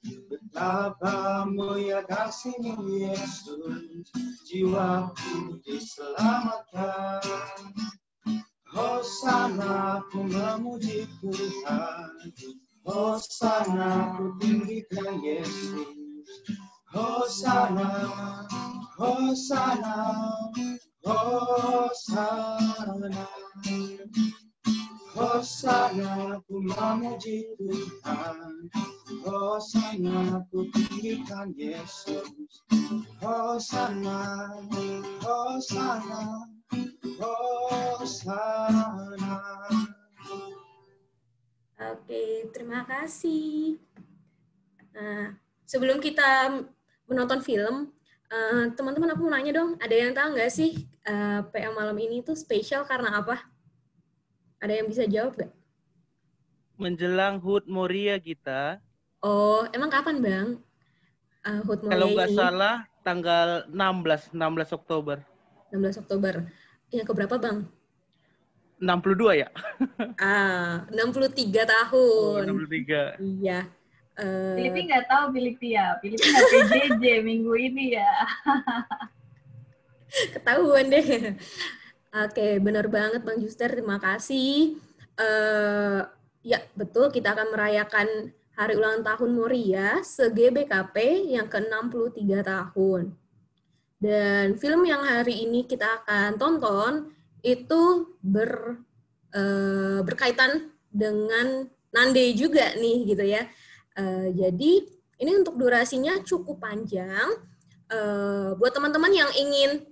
Betapa mulia kasih-Mu Yesus, jiwaku diselamatkan. Hosana ku memuji Tuhan, Hosana ku tinggikan Yesus. Hosana, Hosana, Hosana. Hosana ku memuji Tuhan, Hosana ku tinggikan Yesus. Hosana, Hosana, Hosana. Oke, terima kasih. Nah, sebelum kita menonton film, teman-teman aku mau nanya dong, ada yang tahu nggak sih PA malam ini tuh spesial karena apa? Ada yang bisa jawab nggak? Menjelang HUT Moria kita. Oh, emang kapan Bang? HUT Moria Kalau nggak ini? salah tanggal 16 Oktober. 16 Oktober. Yang keberapa Bang? 62 ya? 63 tahun. Oh, 63. Iya. Filipi nggak tahu Filipi ya. Filipi nggak PJJ minggu ini ya. Ketahuan deh. Oke, benar banget Bang Juster. Terima kasih. Ya, betul. Kita akan merayakan Hari Ulang Tahun Moria se-GBKP yang ke-63 tahun. Dan film yang hari ini kita akan tonton itu berkaitan dengan Nande juga nih gitu ya. Jadi ini untuk durasinya cukup panjang. Buat teman-teman yang ingin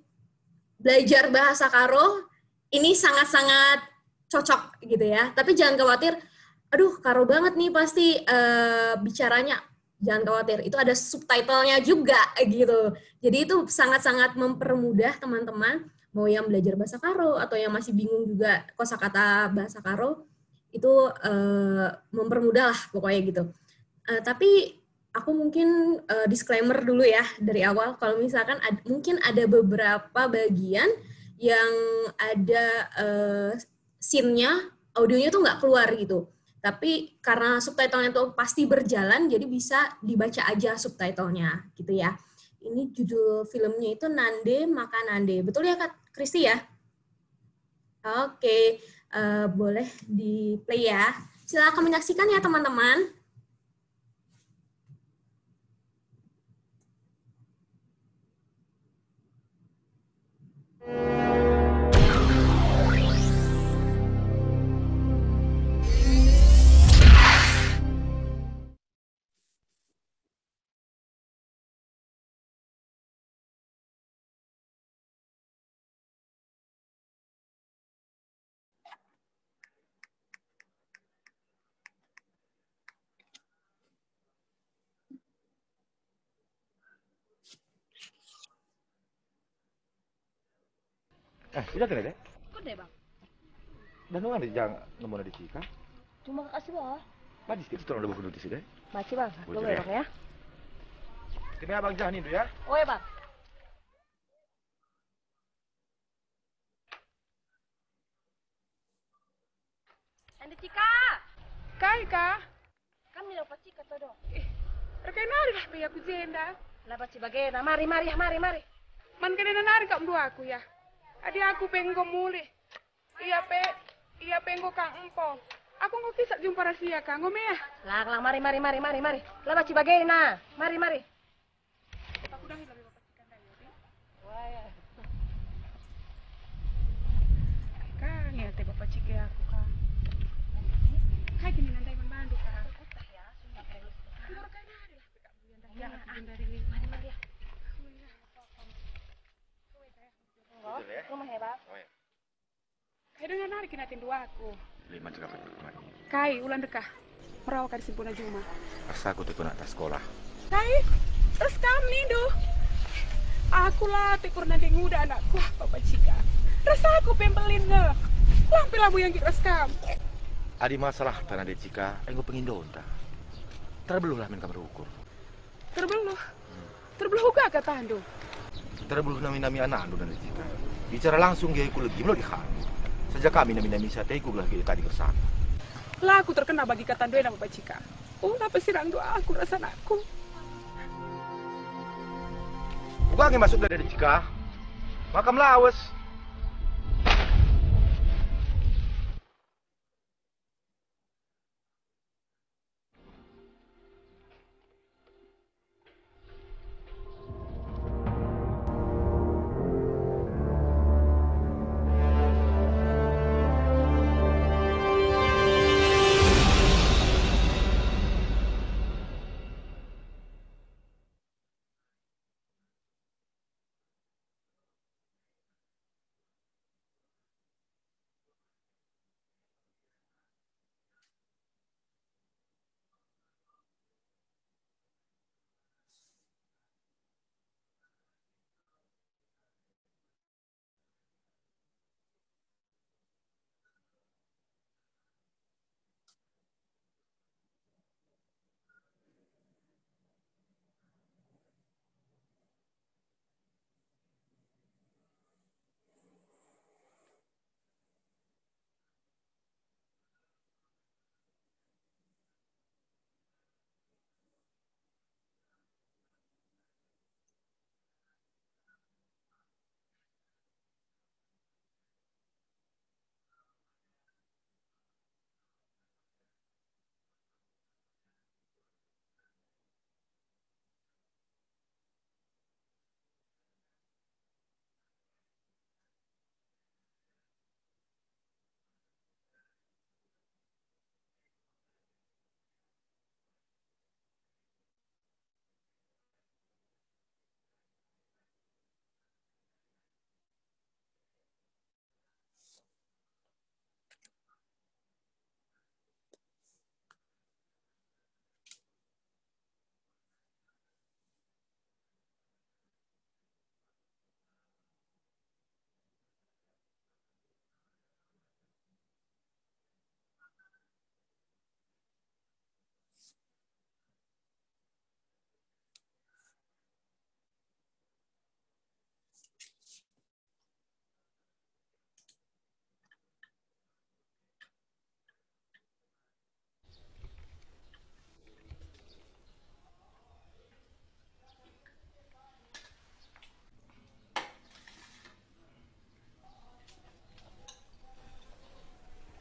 belajar bahasa Karo, ini sangat-sangat cocok gitu ya. Tapi jangan khawatir, aduh Karo banget nih pasti bicaranya. Jangan khawatir, itu ada subtitlenya juga gitu. Jadi itu sangat-sangat mempermudah teman-teman, mau yang belajar bahasa Karo atau yang masih bingung juga kosakata bahasa Karo, itu mempermudah lah pokoknya gitu. Tapi aku mungkin disclaimer dulu ya dari awal, kalau misalkan mungkin ada beberapa bagian yang ada scene-nya, audionya tuh nggak keluar gitu. Tapi karena subtitlenya tuh pasti berjalan, jadi bisa dibaca aja subtitlenya gitu ya. Ini judul filmnya itu Nande Maka Nande. Betul ya Kak Kristi ya? Oke, boleh di play ya. Silakan menyaksikan ya teman-teman. Sudah kena deh? Udah bang. Dan orang jangan ngomong di Cika. Cuma kasih bang. Majis kita tolong lebih dulu di sini. Masih bang. Tunggu ya bang ya. Ini abang jangan itu ya. Oh ya bang. Anda Cika. Kai ka? Kami dapat Cika tuh dong. Rekenari lah biar aku jenda. Dapat si bagena. Mari. Man kena nari kak dua aku ya. Adi aku penggo muli. Iya penggo kang empong. Aku nggak kisah jumpa rahasia kang ngome ya. Lang mari. Dapat si bagena. Mari. Aku dah hilang bapak cikan tadi. Wah ya. Kang ya teh bapak cike aku kang. Hai gini nanti membantu kang. Utah ya. Sudah keren. Keluar kain hari lah pekak bulan dah. Ya, Aku dari mari ya. Rumah ya bang. Kai dengan hari kena dua aku. 5 juga kemarin. Kai ulan dekah. Merawat di simpuna Juma. Rasa aku tuh nak sekolah. Kai, terus kami doh. Aku lah tekur nanti nguda anakku, Bapak Cika. Rasa aku pembelin nge. Lampi labu yang kita skam. Adi masalah tanah di Cika, aku pengen donta. Terbeluh lah main kamar ukur. Terbeluh. Terbeluh juga kata Ando. Terbeluh nami anak Ando dan di Cika. Bicara langsung dia ikut lagi, belum dihat. Sejak kami nami saya ikut lagi tadi bersama. Lah aku terkena bagi kata Ando dan Bapak Cika. Oh, apa sirang doa aku rasa anakku. Uga ngi masuk dari Cika. Makam lawas.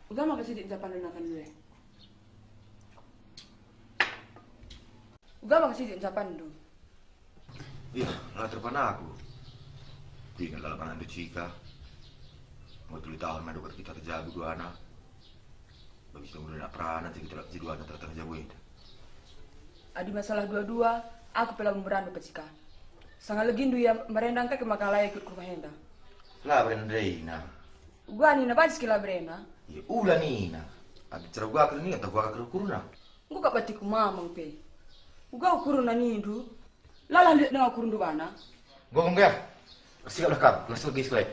Uga makasih di Japan akan gue. Uga makasih di Japan dulu. Iya, nggak terpana aku. Tinggal dalam anak Cika. Mau tulis tahun madu kita terjaga dua anak. Bagi semua nak peranan sih kita dua anak terjaga itu. Adi masalah dua-dua, aku pelang berani Cika. Sangat legindu ya merendang ke makalaya ikut rumah henda. Lah berendreina. Gua nina bajis kila berena. Ya ulah nina. Abi cara gua akan ni atau gua akan kuruna. Gua gak batiku mamang pe. Gua kuruna nindu. Lala lihat dengan kurun bana. Gua ngomong ya. Sikap lekap, kelas lagi sekali.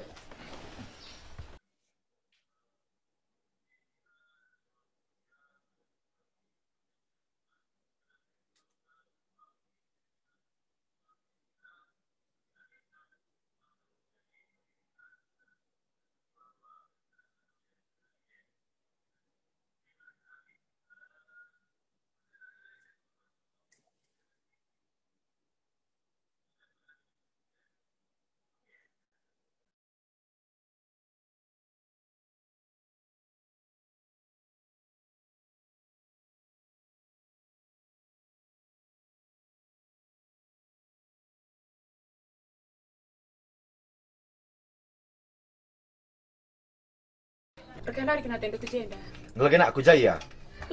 Perkenari kena tenda ke jenda. Ngelagi nak aku jaya.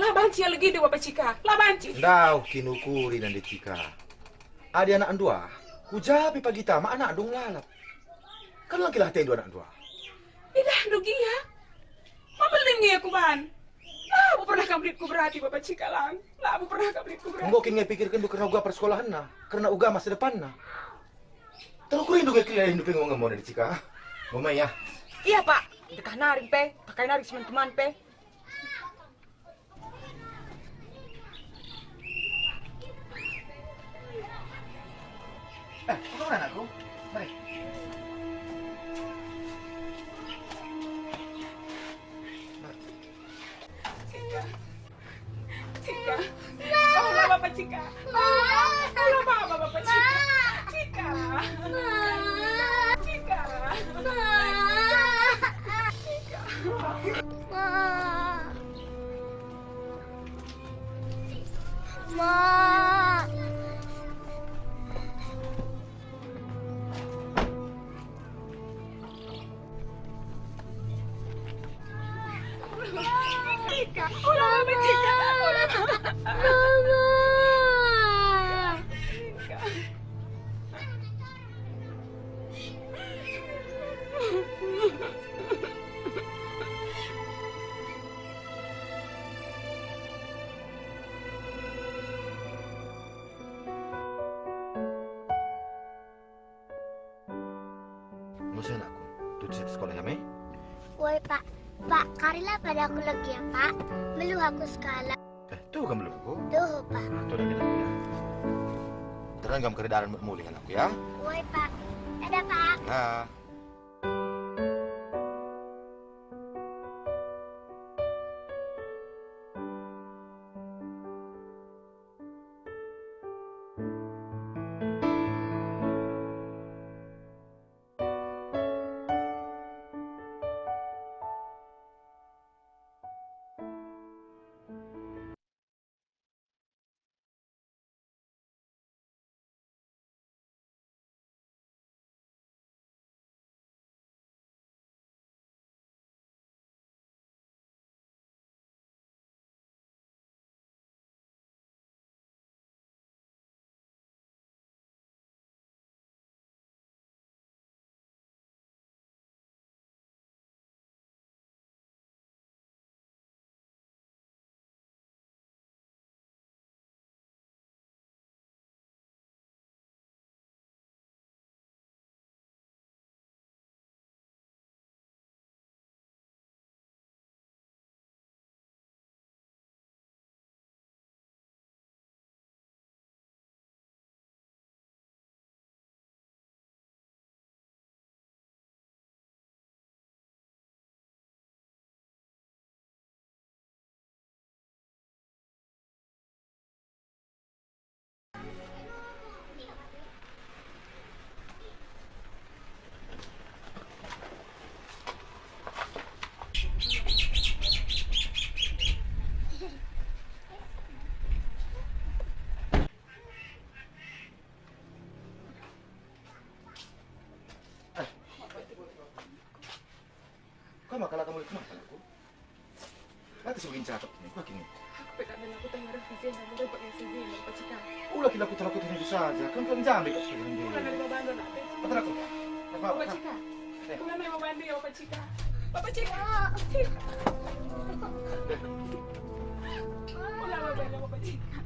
Lah banci yang lagi dua Cika. Lah banci. Ndau kinukuri nanti Cika. Ada anak dua. Kujapi pagi tama anak dong lalap. Kan lagi lah tendu anak dua. Idah rugi ya. Apa lengi aku ban? Lah aku pernah kamblitku berarti Bapak Cika lang. Lah aku pernah kamblitku berarti. Enggak kini pikirkan du karena uga persekolahan na, karena uga masa depan na. Terus ku rindu kaya hidup yang ngomong dari Cika. Mama ya. Iya Pak. Dekah naring pe. Pakai naring teman-teman pe. Apa kan anakku? Mari. Cika. Cika. Halo mama, Bapak Cika. Cika. Cika. Cika. Halo Bapak Cika. Ngusin aku. Tujuh di sekolah kami. Woi Pak, Pak, karilah pada aku lagi ya Pak. Melu aku sekala. Tuh kamu belum aku. Tuh Pak. Tuh dah kita ya. Terang kamu keredaran memulihkan aku ya. Woi Pak, ada Pak. Nah. Kau makalah kamu itu makan aku. Nanti sebegini cakap nih, kau kini. Pekat dan aku tengah revisi yang kamu dapat yang sedih, Bapak Cika. Ulah kita aku terlaku itu saja. Kan kau jambi kau sudah Ulah ini. dari Bapak Ando nak. Betul aku. Bapak Cika. Ulah dari Bapak Ando ya Bapak Cika. Bapak Cika. Cika. Ulah Bapak Ando Bapak Cika.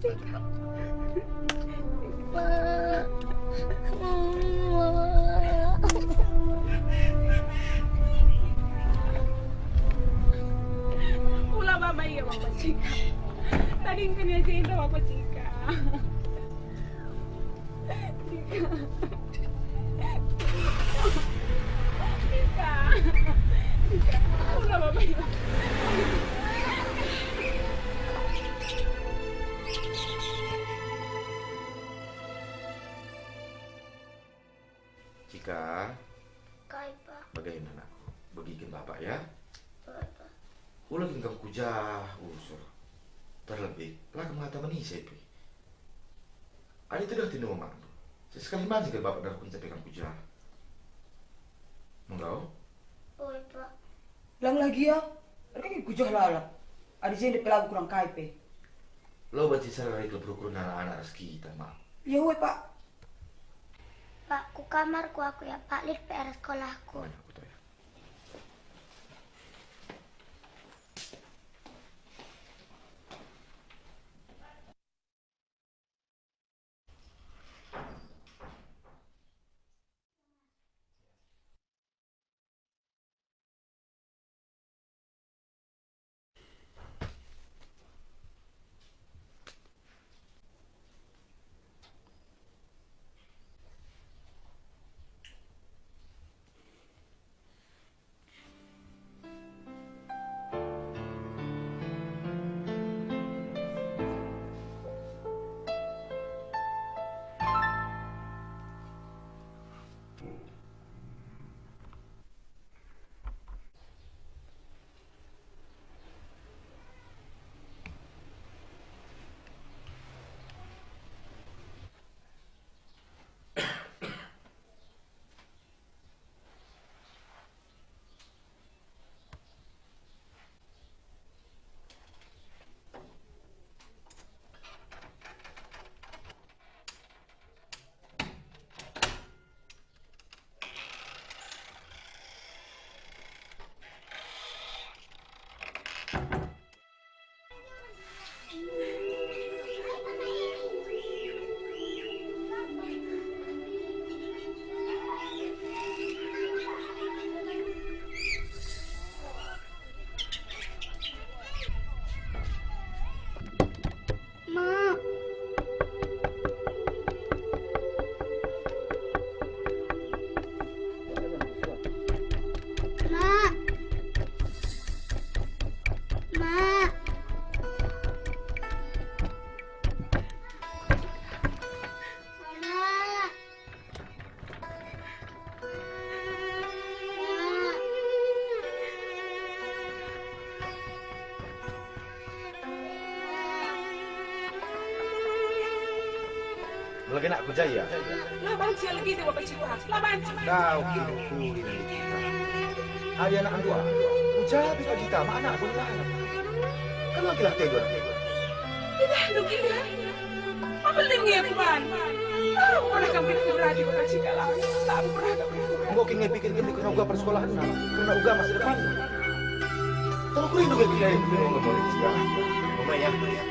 Cika. Ulah Mama iya Bapak Cika. Tadi kan ya cinta Bapak Cika. Cika. Cika. Cika. Ulah Bapak iya. Cika, Kai Pak. bagaimana aku? Bagikan bapak ya. Bapak. Ulah kini kamu kujah usur. Terlebih, lah kamu ngata manisya itu. Ada tidak tindu memang. Sesekali mana jika bapak darah kuncapikan kujah. Menggau? Woi Pak. Lang lagi ya. Mereka yang kujah lalap. Ada sini pelaku kurang kaipe. Lo baca secara klub rukun anak-anak rezeki kita, mak. Ya woi Pak. Pak, ku kamarku aku ya Pak. Lihat PR sekolahku. Banyak aku tahu ya. Lagi nak kerja ya? Laban siya lagi di bapak ciluhas. Laban siya. Dah, kini kita. Ayah anak dua. Ujar bisa kita, mana aku lah. Kalau lagi lah tidur. Tidak, lagi ya. Apa lagi bukan? Tahu pernah kami berada di bapak cikala. Tak pernah kami. Engkau kini pikir-pikir kena uga persekolahan nak. Kena uga masa depan. Kalau kau rindu kita yang nggak boleh sekarang. Mama ya.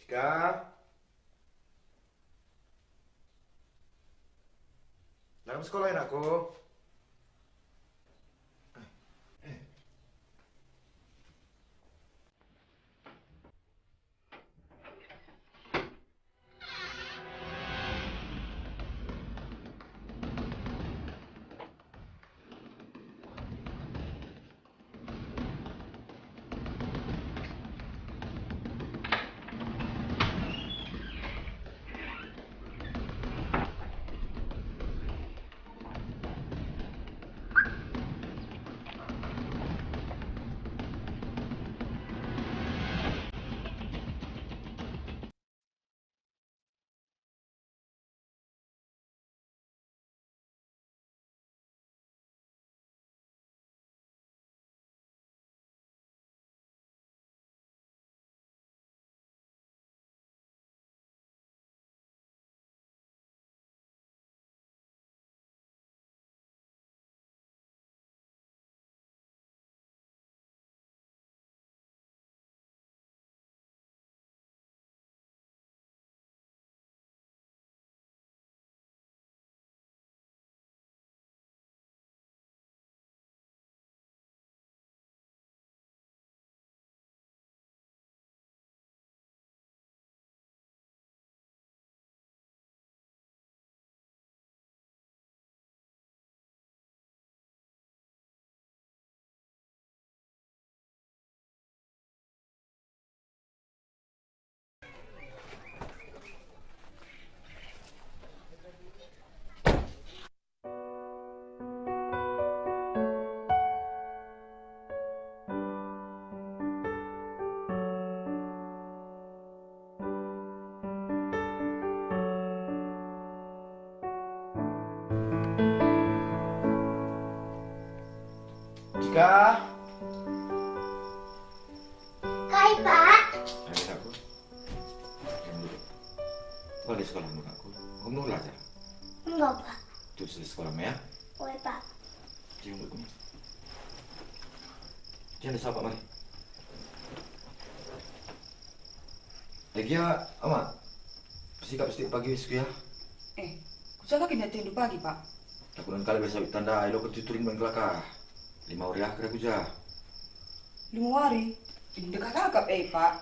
Cika. Dalam sekolah ya aku. Cika. Hai, Pak. Ayo aku. Kau di sekolah dulu aku. Kamu mau belajar? Enggak, Pak. Terus di sekolah ya? Boleh, Pak. Cium dulu. Jangan disapa mari. Lagi ya, Amat. Bersikap pagi wis ya. Kujaga kini tindu pagi, Pak. Aku nan kali biasa tanda ilo ketuturing main kelakar. 5 hari kira kuja. 5 hari. Ini kakak Pak.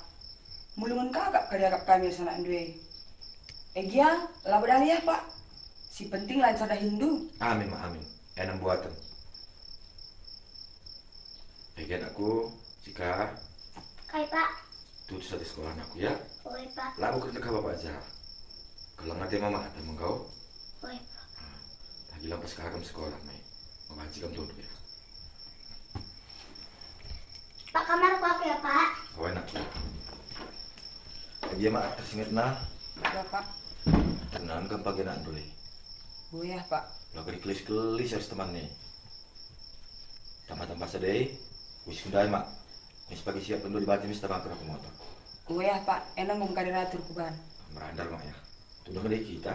Mulungan kakak kariakap kami sana ndue. Gia, labad aliyah, Pak. Si penting lain sada Hindu. Amin, Mak, amin. Enam buatan. Bagian aku, Cika. Hai, Pak. Tuh satu sekolah aku ya. Boleh, Pak. Lalu kerja ke bapak aja. Kalau ngerti mama ada mengkau. Boleh, Pak. Lagi lampas sekarang sekolah, Mai. Mengaji kamu dulu ya. Pak, kamar aku ya, Pak. Kau enak ya. Lagi ya, Mak, tersingat nah. Ya, Pak. Tenang kan pagi nak dulu. Boleh, Pak. Lalu dikelis-kelis harus temannya. Tambah-tambah sedih. Wis kundai, Mak. Mis pagi siap penduduk di batin mis tabang ke motor. Boleh, Pak. Enang ngom kadiratur kuban. Merandar, Mak ya. Tunggu ngedek kita.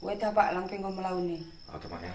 Boleh, Pak. Langkeng ngom melawan nih. Atau Mak ya.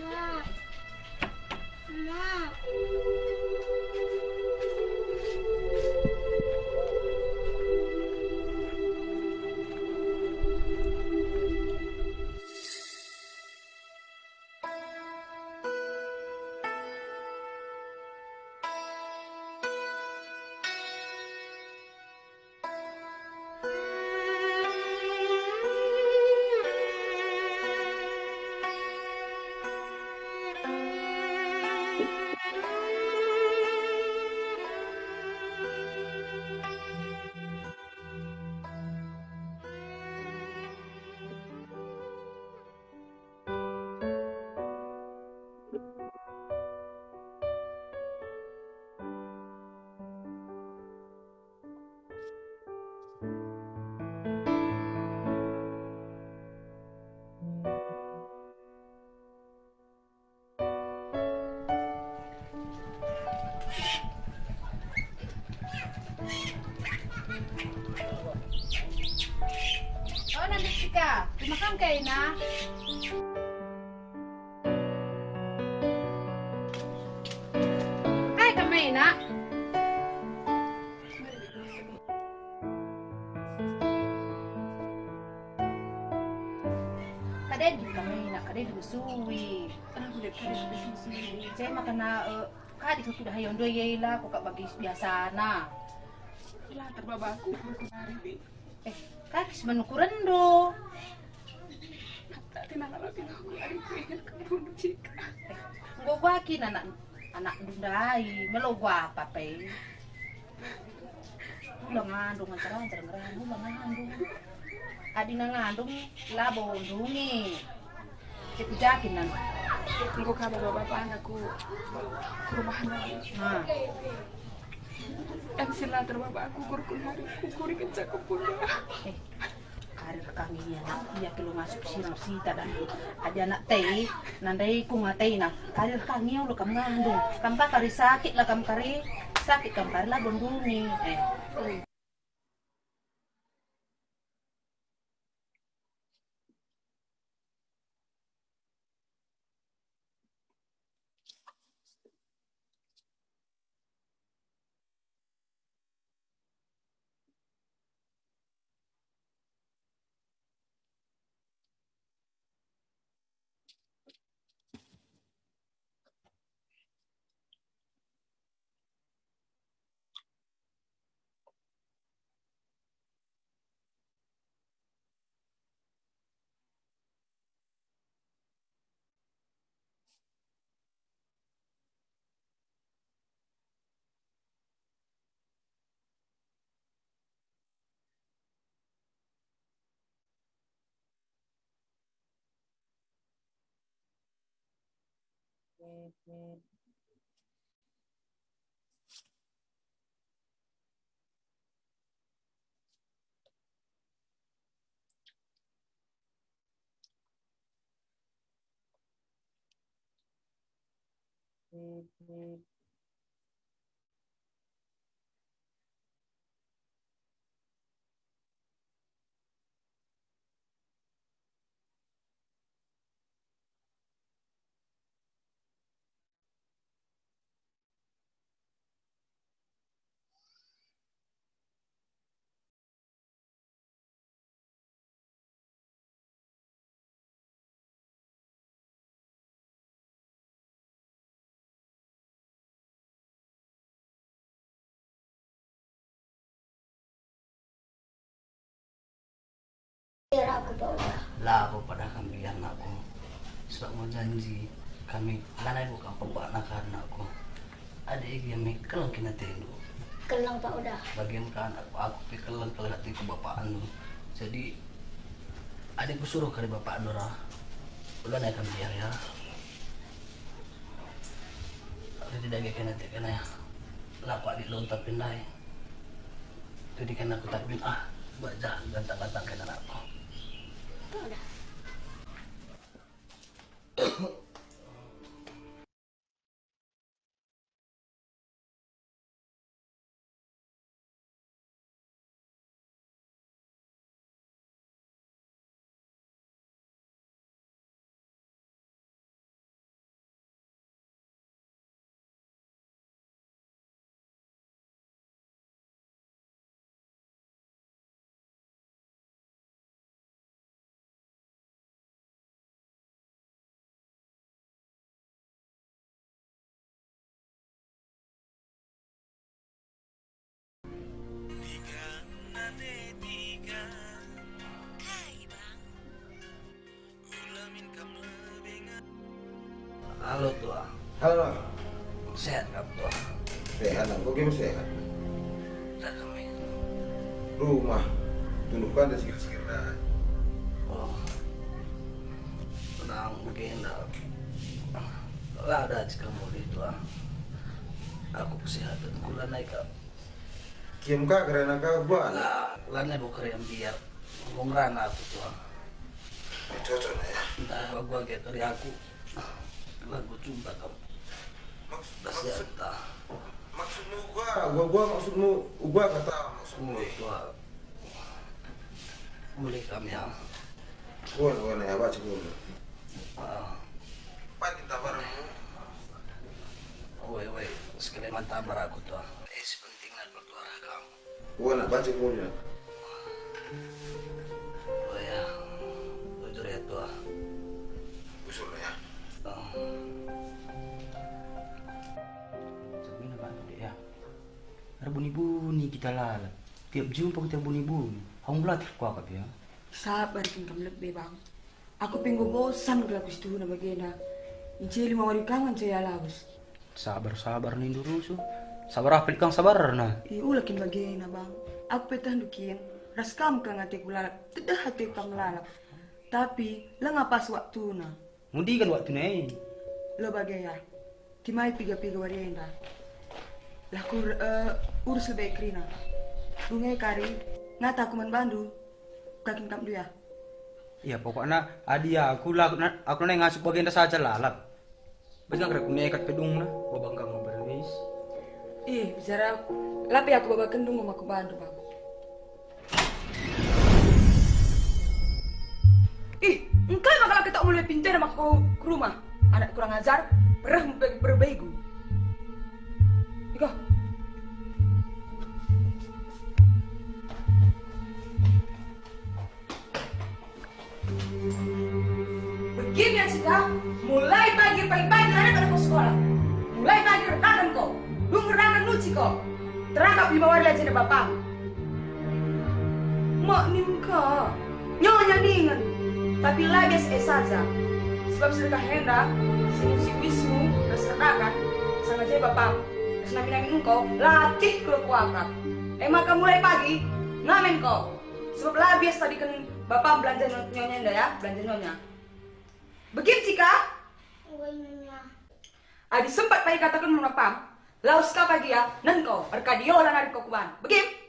Ma. Ma. Oh, nanti Cika, dimakan kayak Ina. Kayak kami Ina. Kadang di kami Ina, kadang di suwi. Kenapa dia kadang di suwi? Saya makan kadi ko sudah hayon doy lah, ko kak bagi biasa na. Lah terbabaku berkunari di. Kakis menukuran do. Tak tinangalatin aku hari ku ingat kamu Cika. Nggo gwakin anak dundai, melo gwa apa pe. Ulang ngandung antara ngerang, ulang ngandung. Adi na ngandung labo ndungi. Cepu jakin nan. Nggo kabar bapak anakku ke rumah lagi. Yang sila terbapak aku kurkun hari kukuri kencak kupunda. Karir kami ya nak dia perlu masuk siram sita dan ada anak teh nandai ku ngatai na karir kami ulo kam ngandung kampa kari sakit lah kam kari sakit kam kari lah bonduni Lah aku pada kami anakku sebab mau janji kami lanai bukan pembuat anak anakku adik kami kelang kena tenu Kelang Pak udah. bagian kan aku kelang kelang hati ke bapak anu jadi adikku suruh ke bapak anu lah udah naik kami ya udah tidak kena kena ya lah aku adik lontar pindah jadi kan aku tak bin baca gantang-gantang kena aku udah Halo tua. Halo. Sehat kamu tua? Sehat, kok gimana sehat? Tidak kami. Rumah, tundukkan dan sikit-sikit dah. Oh, tenang mungkin dah. Lah ada kamu di tua. Aku kesehatan kula naik kau. Kiam kak karena kau buat. Lah naik bukan yang biar ngomong rana aku tua. Cocok lah ya. Entah gua kayak dari aku. Lagu jumpa kamu. Maksudmu gua maksudmu gua kata maksudmu tua. Boleh kami ya. Gua ya baca dulu. Patin tabarmu. Woi, sekali tabar aku tua. Penting lah berdoa kamu. Gua nak baca dulu ya. Oh ya, jujur ya tua. Usul ya. Sebenarnya Pak ya. Ada bunyi-bunyi kita lalap. Tiap jumpa kita bunyi-bunyi. Kamu belatih kuakap ya. Sabar kamu lebih bang. Aku pengen bosan kalau aku setuju nama Gena. Inci 5 hari kangen saya laus. Sabar nih dulu su. Sabar apa kang sabar nah. Ulah kin bagena bang. Aku petah dukin. Ras kamu kang hati lalap. Tidak hati kamu lalap. Tapi lah ngapas waktu na. Mudi kan waktu nih. Lo bagaya. Timai piga-piga warienda. Lah kur urus lebih krina. Bungai kari ngata aku bandu. Kakin kamu dia. Ya pokoknya adia aku neng ngasuk bagian saja lalap. Bagaimana kira aku nekat pedung na. Babang kamu berwis. Bicara lapi aku bawa kendung sama aku bandu bang. Engkau bakal kita mulai pintar sama aku ke rumah. Anak kurang ajar, pernah berbegu. Iko. Begini ya Sita, mulai pagi anak ada ke sekolah. Mulai pagi rendakan kau, lungur rendakan luci kau. Terangkap 5 hari aja deh bapak. Mak nimka, nyonya ningan. Tapi lagi saja, sebab sedekah hendak, si wismu bersertakan, sama saya bapak, senami-nami engkau, latih kekuatan. Maka mulai pagi, ngamen kau, sebab labias tadi kan bapak belanja nyonya enggak ya, belanja nyonya. Begini Cika? Nyonya. Adi sempat pagi katakan menapam, laus kau pagi ya, nan kau, arkadio lan hari kau kuban. Begini?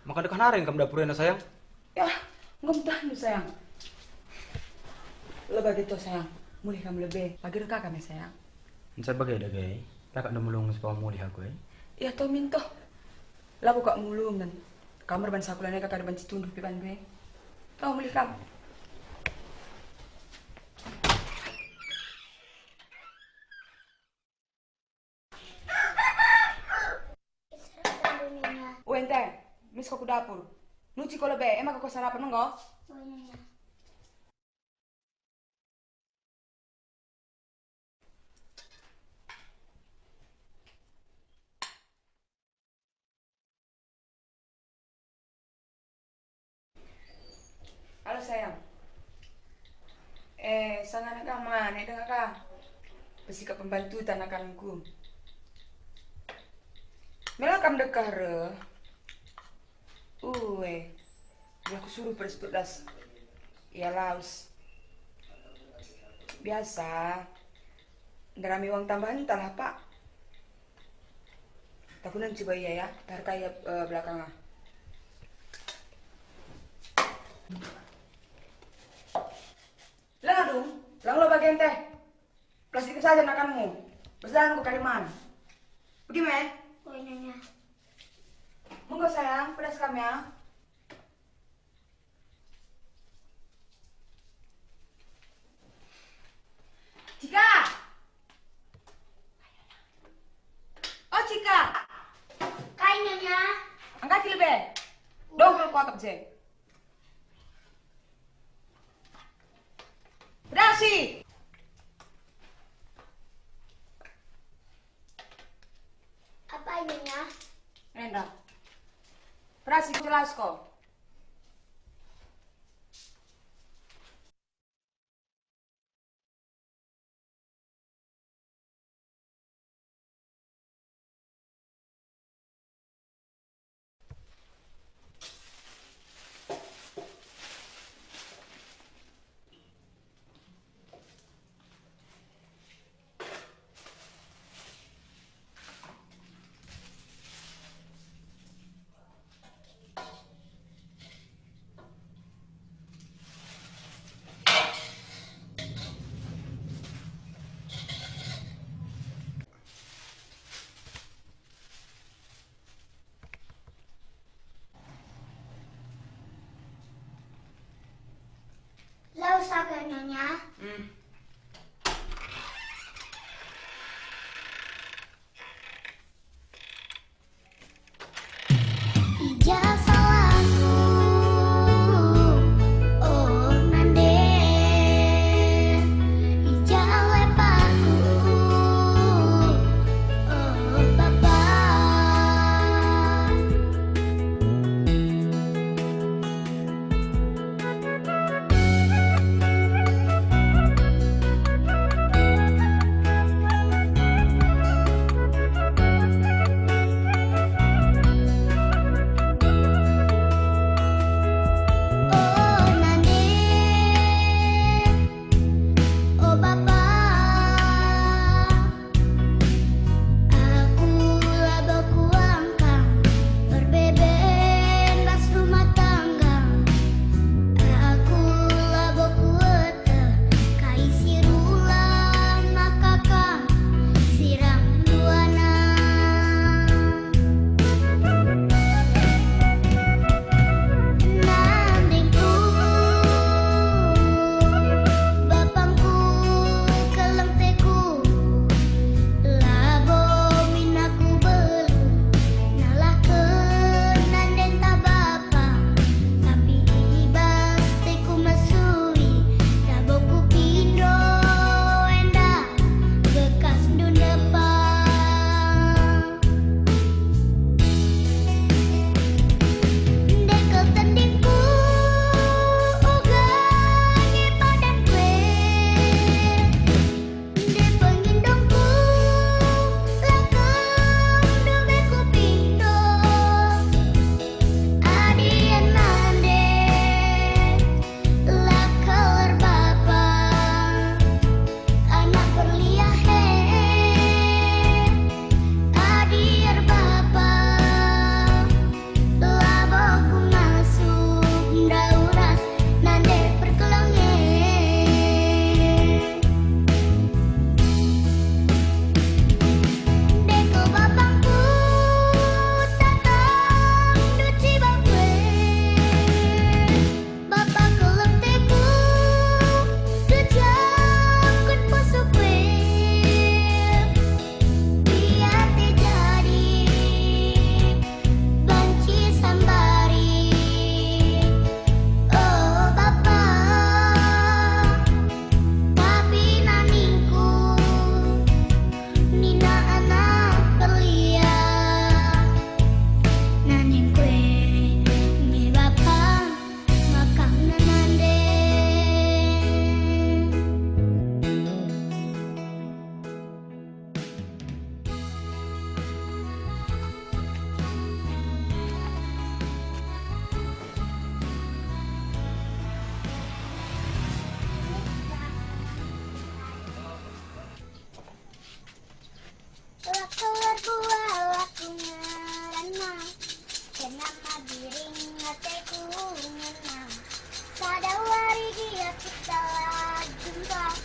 Maka dekan hari kamu dapurnya sayang. Ya, nggak tahu sayang. Lebih gitu sayang, mulai kamu lebih. Pagi reka kami sayang. Saya bagai dah gay. Kakak dah mulung supaya mulih aku Ya tau minto. Lah buka mulung dan kamar ban sakulane kakak ada ban citunduh pipan gue. Tau mulih kamu. Wente. Mis kau ke dapur. Nuci kau lebih, emang kau sarapan enggak? Oh iya. Halo sayang. Sang anak mana? Dengar kah? Bersikap pembantu tanakanku. Melakam dekar. Aku suruh persetulas. Ya laus. Biasa. Ngerami uang tambahan entahlah pak. Takunan coba iya ya. Tar kaya belakangnya. Lah dong. Lang lo bagian teh. Plastik saja makanmu. Berjalan ke Kariman. Bagaimana? Oh nyonya. Monggo sayang, pedas kami ya. Cika! Oh Cika! Kai nyonya. Angkat lebih. Dong kalau kuat je. Pedasi! kelas kok. Lalu saganya. Ijazahku, oh nande, ijazah lepaku, oh bapak. Oh nande, oh bapak, aku labaku angkang, berbebas rumah tangga. Aku labaku eta, kaisi rulang makakan, siram duana. Nandingku, bapangku kelengteku, labo minaku belu, nyalahkeun nanden ta bapa, tapi ibas teku masui, daboku pindo endah, bekas dunepang. Dekel tendingku, uga nyepadan kue, de pengindongku, lakang dobeku pindo, adian nande, laker bapa, anak berliahe, adiar bapa. Laboku masuk dauras nande perkelonge. Deko bapangku tatang duci bakwe, bapak kelengteku dujangkeun pusuk we. Biar teh jadi banci sambari, oh bapak, tapi naningku nina anak belia, naning kue nge bapak makang nande. Keluar buah laku ngerana, kenama biring ngateku ngenang. Sadawari dia kita jumpa,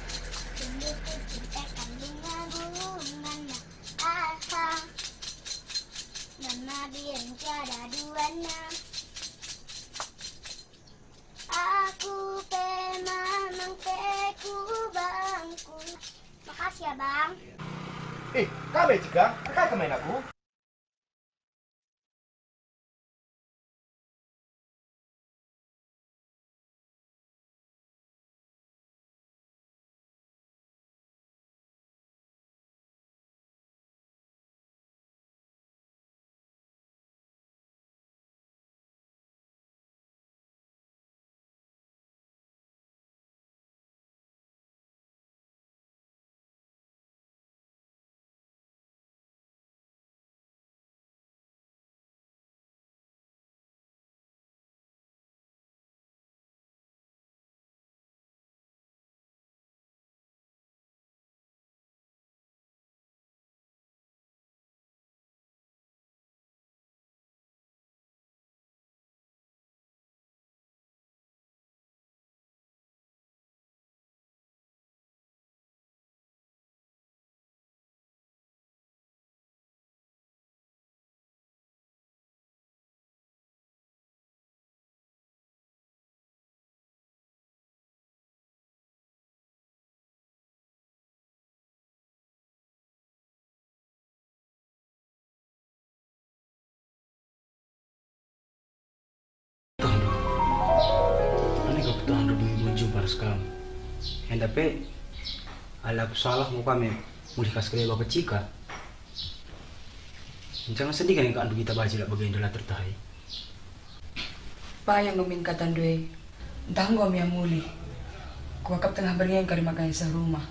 tunggu cinta kandungan bungannya asa. Nama biring tiada duanya. Aku memang teku bangku. Makasih ya bang. Kabe Cika, terkait main aku. Tuhan udah jumpa kamu. Yang tapi ala aku salah mau kami mau dikasih ke bapak Cika. Jangan sedih kan yang kita baca lah bagian dalam tertahi. Pa yang nomin katan due, entah gua yang muli. Kuakap tengah beriang kari makan serumah.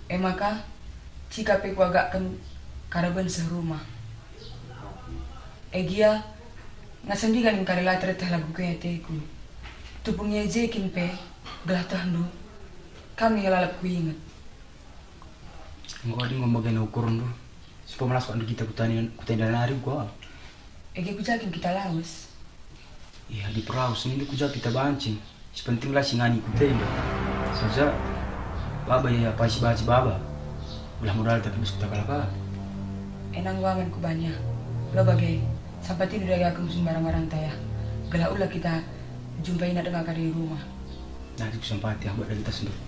Maka jika pe kuagak kan karaban serumah. Gia ngasandigan yang kari latar teh lagu kaya teku. Tupungnya jekin pe belah tahdu. Kami lalap ku ingat. Mau ada ngomong bagian ukuran tuh. Supaya malas kalau kita kutanya nari gua. Ku jakin kita laus. Iya di perahu ini ku jakin kita bancing. Sepenting lah singani kutanya. Saja baba ya pasti baca baba. Belah modal tapi besok tak kalah. Enang wangan ku banyak. Lo bagai sampai tidur dari aku musim barang-barang taya. Gelah ulah kita jumpain ada ngakak di rumah. Nanti ku sempat ya buat kita sendiri.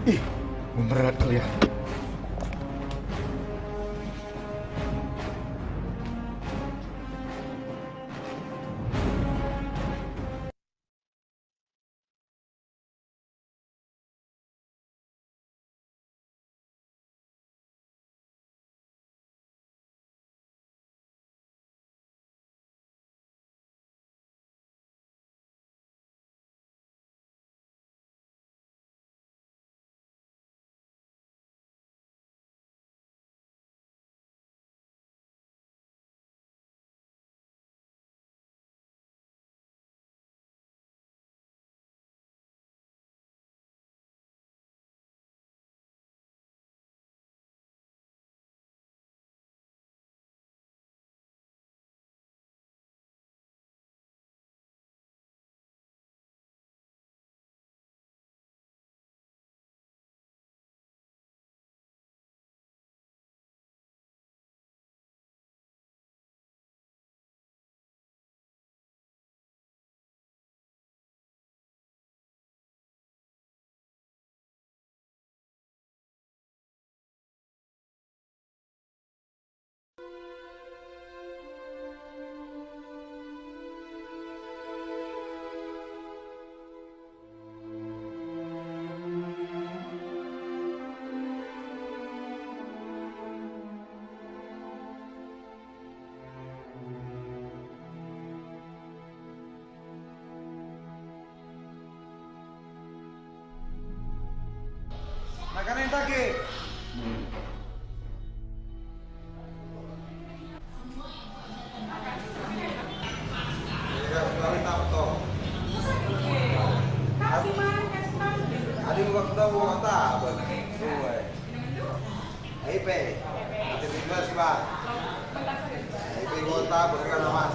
Ih, berat kali ya. Makanan lagi. Ada waktu apa? Tuh. IP. Ada 15 Pak. IP kota berkena mas.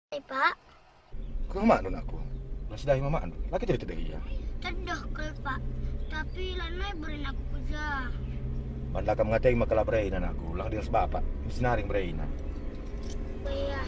Pak. Kau mak aku. Masih dah mama anu. Laki cerita dari dia. Tedah kel Pak. Tapi lanai berin aku kerja. Bandla kamu ngatai makalah berainan aku. Lang dia sebab apa? Mesti naring berainan. Iya.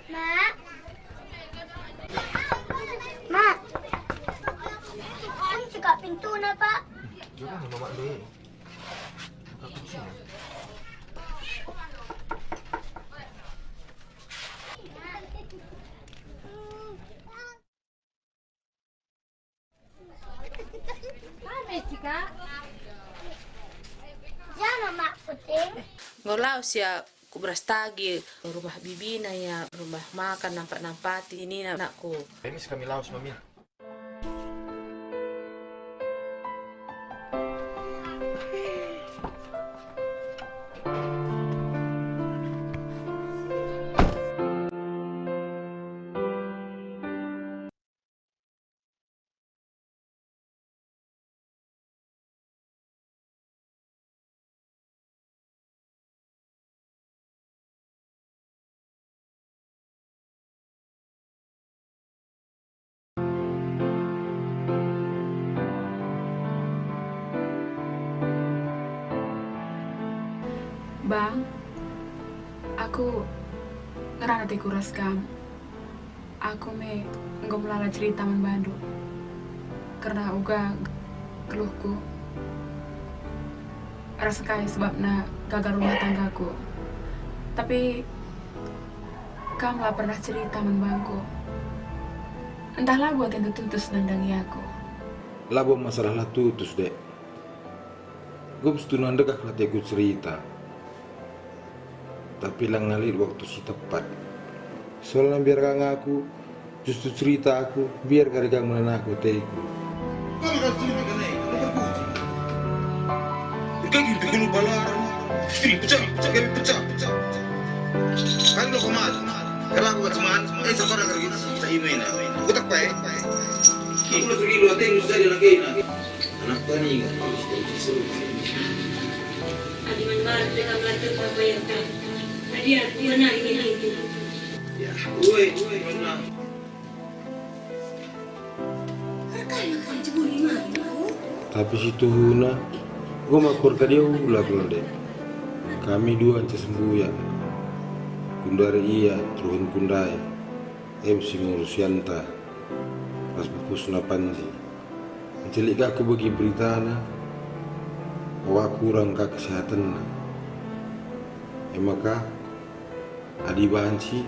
Mak. Mak. Kan cekak pintu na, Pak. Jangan mama deh. Buka kunci. Mana cika? Jangan mak puting. Ngolau sia ku berastagi rumah bibina ya, rumah makan nampak-nampati ini anakku. Ini sekami laos mami. Bang, aku ngerana te kuras kam. Aku me nggak melala cerita man bandu. Karena uga keluhku. Rasa kaya sebabna gagal rumah tanggaku. Tapi kamu lah pernah cerita man bangku. Entahlah buat yang tutus nandangi aku. Labo masalah lah tutus dek. Gue mesti nandekah lah teku cerita. Tapi lang ngalir waktu si tepat. Soalnya biar kang aku, justru cerita aku, biar kari kang mana aku teku. Kalau kau cerita kan nih, kau berkunci. Ikan gitu kalau balar, pecah. Kan lo kemat, kalau aku cuman, sekarang kerja saya ini, aku tak payah. Aku lagi pergi luar tengah sudah anak ini, anak tani kan. Adi mana dengan belajar berbayarkan. Dia mana ini? Ya, gue mana? Tapi si Tuhuna, gue makor ke dia ulah kalau dek. Kami dua aja sembuh ya. Kundari iya, turun kundai. MC ngurusianta. Pas bukus napan sih. Mencelik aku bagi berita na. Wah kurang ke kesehatan na. Maka adi banci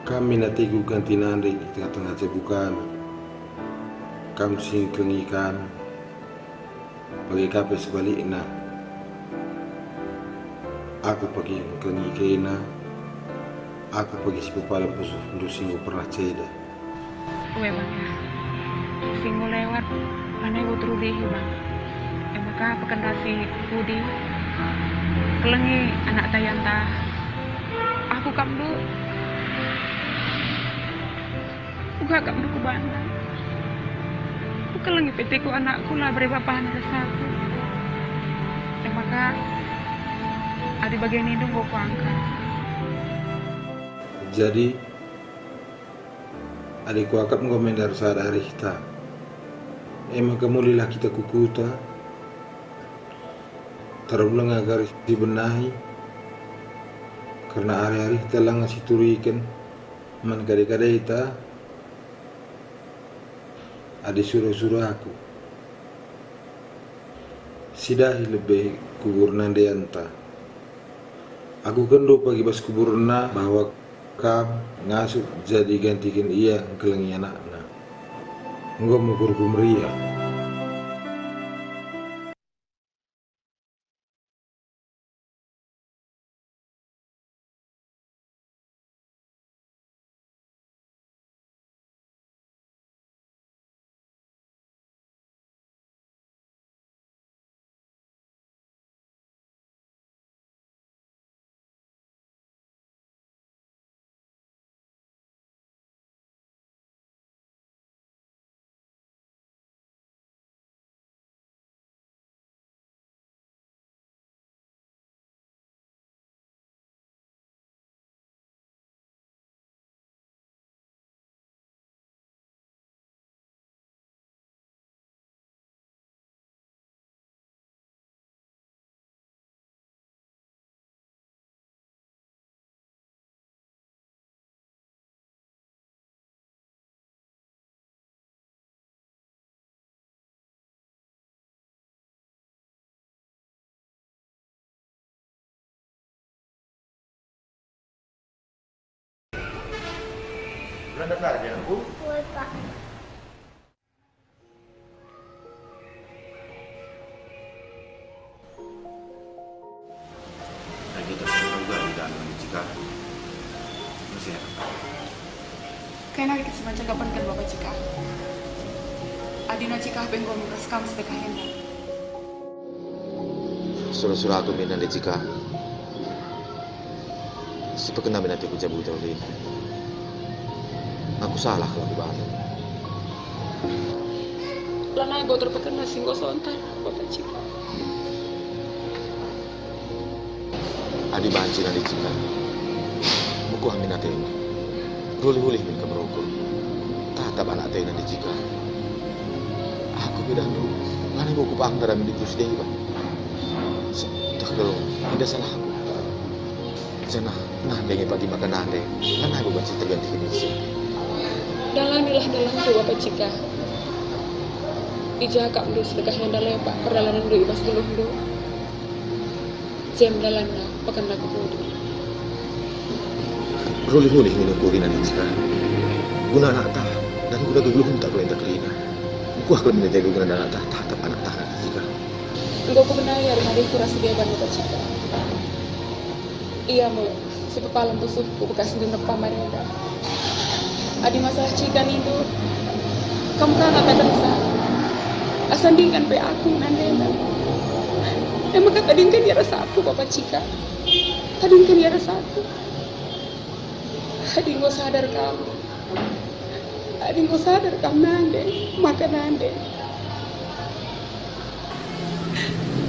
kami nanti ganti nande di tengah-tengah cebukan kami singkengi kami bagi kape sebaliknya aku pergi kengi kena aku pergi si kepala musuh untuk singgu pernah ceda Uwe bang ya singgu lewat karena ibu terudehi bang maka pekenasi Budi kelengi anak tayanta aku kamdu uga kamdu ku bandang aku kelengi peteku anakku lah berepapahan resaku maka ada bagian hidung gua angkat jadi adikku akap ngomendar sadari kita emang kamu lilah kita kukuta terulang agar dibenahi karena hari-hari kita lang ngasih turikan man kadang-kadang kita ada suruh-suruh aku sidahi lebih kubur nande anta aku kendo pagi pas kuburna bahwa kam ngasup jadi gantikan iya kelengi anakna nggak mau kumria. Berangkat lagi aku. Woi, Pak. Lagi terus juga di dalam Cika. Masih ya. Kaya kita semacam kapan kan Bapak Cika. Adina Cika pengen ngomong kam sedekah hendak. Suruh-suruh aku minat di Cika. Seperti kena minat aku cabut tahun ini. Aku salah kalau aku bantu. Lana gue terpekan nasi gue sontar Bapak Cika. Adi banci nanti Cika. Buku amin ate. Ruli-ruli min kemerokok. Tatap anak ate nanti Cika. Aku bilang dulu, mana buku pang dalam di terus deh, Pak. Tak kalau tidak salah aku. Sana, nandeng pagi makan nandeng. Mana aku banci terganti ini sih. Dalanilah dalam tu Bapak Cika. Dijaga dulu sedekah yang dalam Pak. Perjalanan dulu ibas dulu. Jam dalam lah, pekan aku bodoh. Ruli-ruli minum kuwi nanti Cika. Guna anak tah dan guna gegelum tak boleh tak kerina. Aku akan minta guna anak tah tatap anak tah nanti Cika. Engkau ku benayar hari kurasi dia Bapak Cika. Iya mau, si pepalam busukku bekas dendam pamarenda. Adi masalah Cika itu, kamu kan apa terasa? Asandingkan pe aku nandena. Emang kata dingkan dia rasa aku Bapak Cika. Tadingkan dia rasa aku. Adi nggak sadar kamu. Adi nggak sadar kamu nande, makan nande.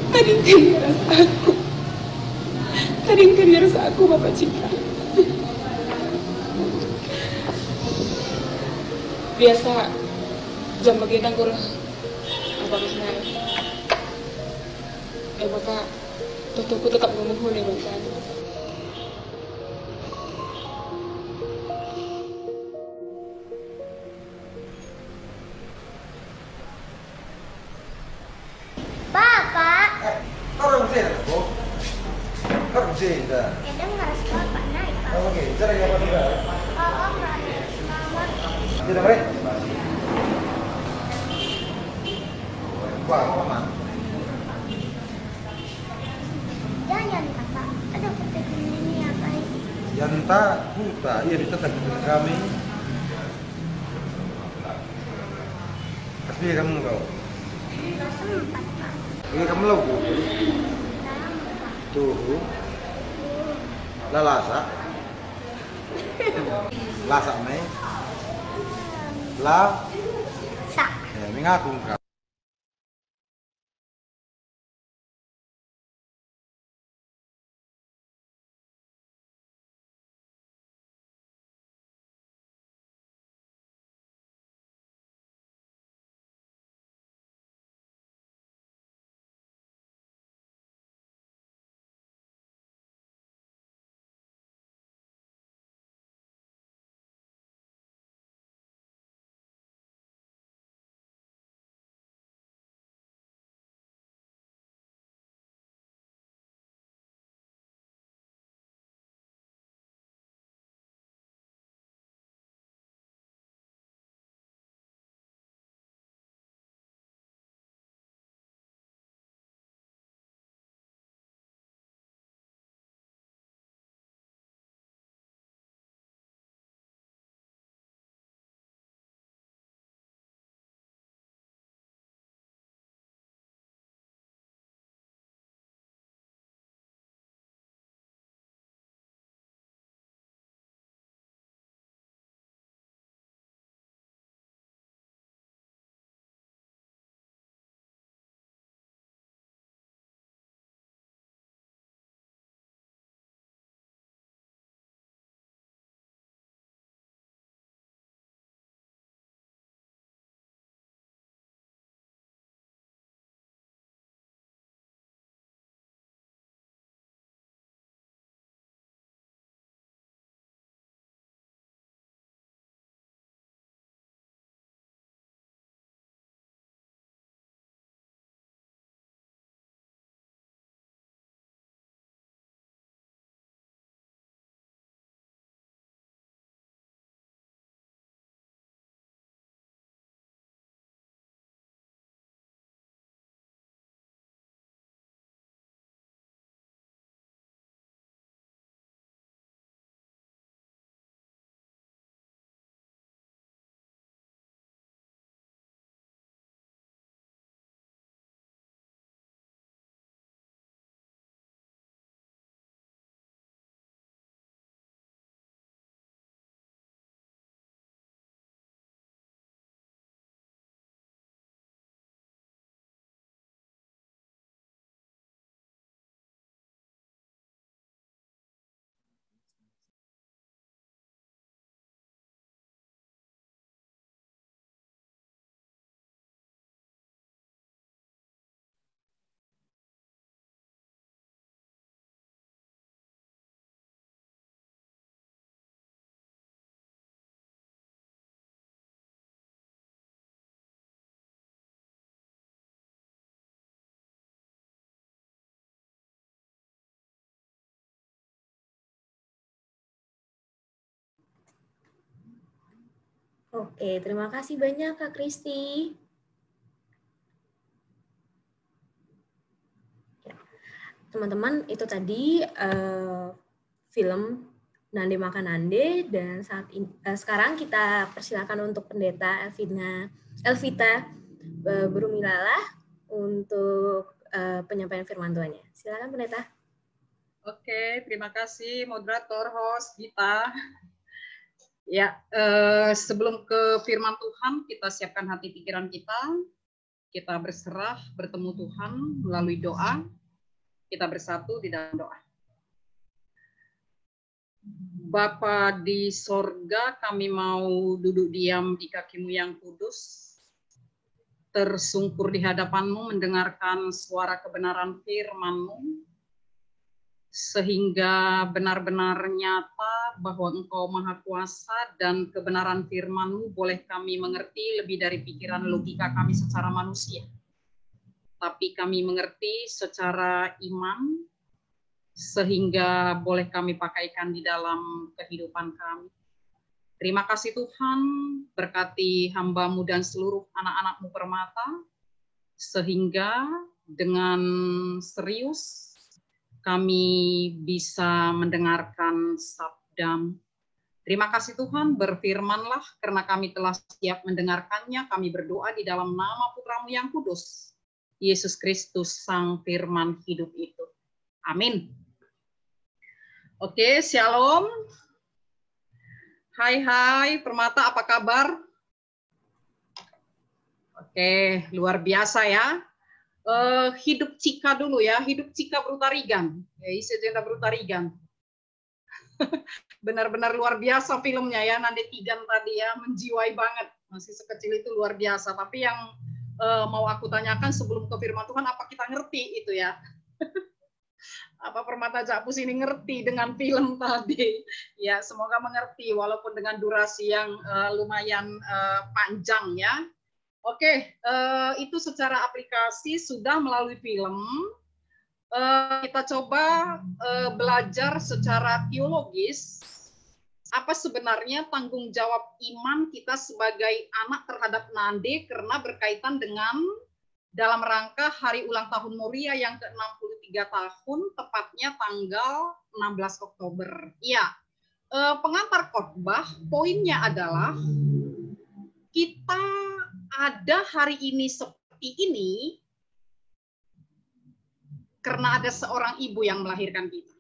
Tadingkan dia rasa aku. Tadingkan dia rasa aku Bapak Cika. Biasa jam begitu kur abang naik. Maka tutuku tetap ngomong huli makan. Bapak. Orang sini, Bu. Orang sini dah. Kadang harus bapak naik, Pak. Oke, cara apa juga? Oh, nggak ada selamat. Tidak boleh. Wah, aman. Jangan, Kakak. Ada pertemuan ini apa ini? Yanta, puta, iya ditetap dengan kami. Kasih kamu kau. Nggak sempat, Pak. Ini kamu lagu. Tuh. Lalasa. Lasa mai. La. Sa. Mengaku kau. Oke, terima kasih banyak Kak Kristi. Teman-teman, itu tadi film Nande Makan Nande, dan sekarang kita persilakan untuk Pendeta Elvita Berumilalah untuk penyampaian firman Tuhannya. Silakan Pendeta. Oke, terima kasih moderator, host, Gita. Ya, sebelum ke firman Tuhan, kita siapkan hati pikiran kita berserah, bertemu Tuhan melalui doa, kita bersatu di dalam doa. Bapa di sorga, kami mau duduk diam di kaki-Mu yang kudus, tersungkur di hadapan-Mu, mendengarkan suara kebenaran firman-Mu, sehingga benar-benar nyata bahwa Engkau Maha Kuasa dan kebenaran firman-Mu boleh kami mengerti lebih dari pikiran logika kami secara manusia. Tapi kami mengerti secara iman, sehingga boleh kami pakaikan di dalam kehidupan kami. Terima kasih Tuhan, berkati hamba-Mu dan seluruh anak-anak-Mu permata, sehingga dengan serius kami bisa mendengarkan sabda-Mu. Terima kasih Tuhan, berfirmanlah karena kami telah siap mendengarkannya. Kami berdoa di dalam nama Putra-Mu yang kudus, Yesus Kristus, Sang Firman hidup itu. Amin. Oke, shalom. Hai Permata, apa kabar? Oke, luar biasa ya. Hidup Cika dulu ya, hidup Cika Brutarigan, Isejenda Brutarigan. Benar-benar luar biasa filmnya ya, Nande Tigan tadi ya, menjiwai banget, masih sekecil itu luar biasa. Tapi yang mau aku tanyakan sebelum ke firman Tuhan, apa kita ngerti itu ya? Apa Permata Jakpus ini ngerti dengan film tadi? Ya, semoga mengerti walaupun dengan durasi yang lumayan panjang ya. Oke, itu secara aplikasi sudah melalui film. Kita coba belajar secara teologis apa sebenarnya tanggung jawab iman kita sebagai anak terhadap Nande karena berkaitan dengan dalam rangka hari ulang tahun Moria yang ke-63 tahun, tepatnya tanggal 16 Oktober. Ya, pengantar khotbah poinnya adalah kita ada hari ini seperti ini karena ada seorang ibu yang melahirkan kita.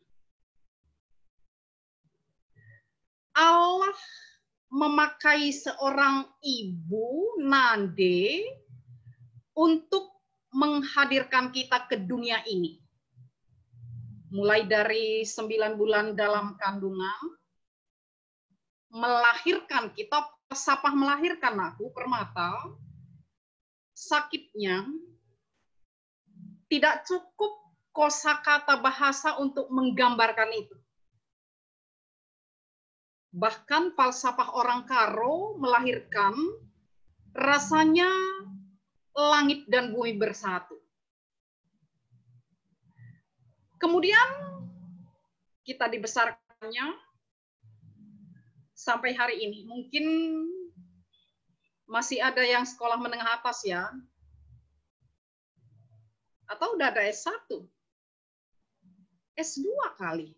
Allah memakai seorang ibu, Nande, untuk menghadirkan kita ke dunia ini. Mulai dari 9 bulan dalam kandungan, melahirkan kita, Sapah melahirkan aku, Permata, sakitnya tidak cukup kosakata bahasa untuk menggambarkan itu. Bahkan falsafah orang Karo melahirkan rasanya langit dan bumi bersatu. Kemudian kita dibesarkannya sampai hari ini. Mungkin masih ada yang sekolah menengah atas ya. Atau udah ada S1. S2 kali.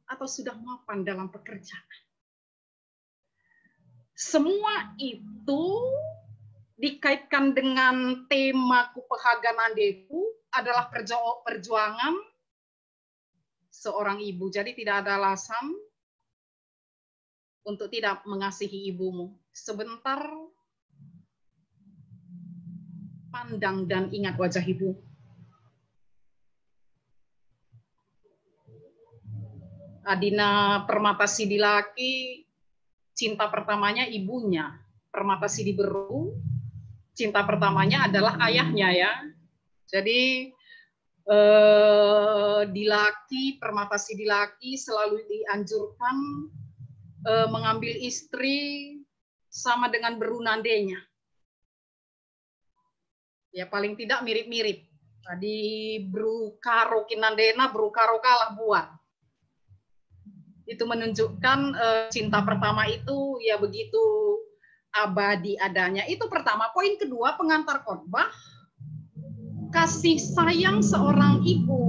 Atau sudah mapan dalam pekerjaan. Semua itu dikaitkan dengan tema Kupehaga Nandeku adalah perjuangan seorang ibu. Jadi tidak ada alasan untuk tidak mengasihi ibumu. Sebentar pandang dan ingat wajah ibu. Adina Permata Sidilaki, cinta pertamanya ibunya. Permata Sidiberu, cinta pertamanya adalah ayahnya ya. Jadi Dilaki, Permata Sidilaki selalu dianjurkan mengambil istri sama dengan Beru Nandenya. Ya paling tidak mirip-mirip. Tadi Beru Karo Kinandena, Beru Karo kalah buat. Itu menunjukkan cinta pertama itu ya begitu abadi adanya. Itu pertama. Poin kedua, pengantar khotbah, kasih sayang seorang ibu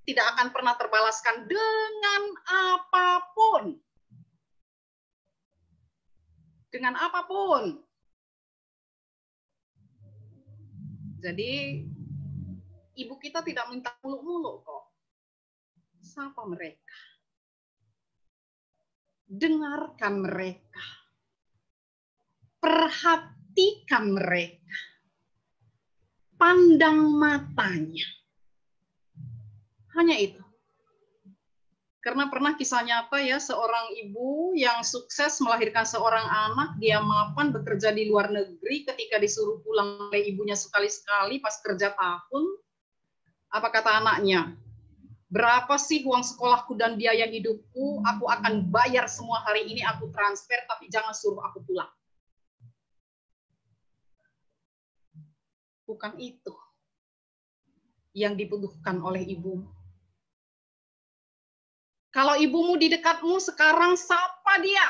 tidak akan pernah terbalaskan dengan apapun. Dengan apapun. Jadi ibu kita tidak minta muluk-muluk kok. Sapa mereka. Dengarkan mereka. Perhatikan mereka. Pandang matanya. Hanya itu. Karena pernah kisah nyata ya, seorang ibu yang sukses melahirkan seorang anak, dia mapan bekerja di luar negeri, ketika disuruh pulang oleh ibunya sekali-sekali pas kerja tahun, apa kata anaknya? Berapa sih uang sekolahku dan biaya hidupku? Aku akan bayar semua hari ini, aku transfer, tapi jangan suruh aku pulang. Bukan itu yang dibutuhkan oleh ibumu. Kalau ibumu di dekatmu sekarang, sapa dia.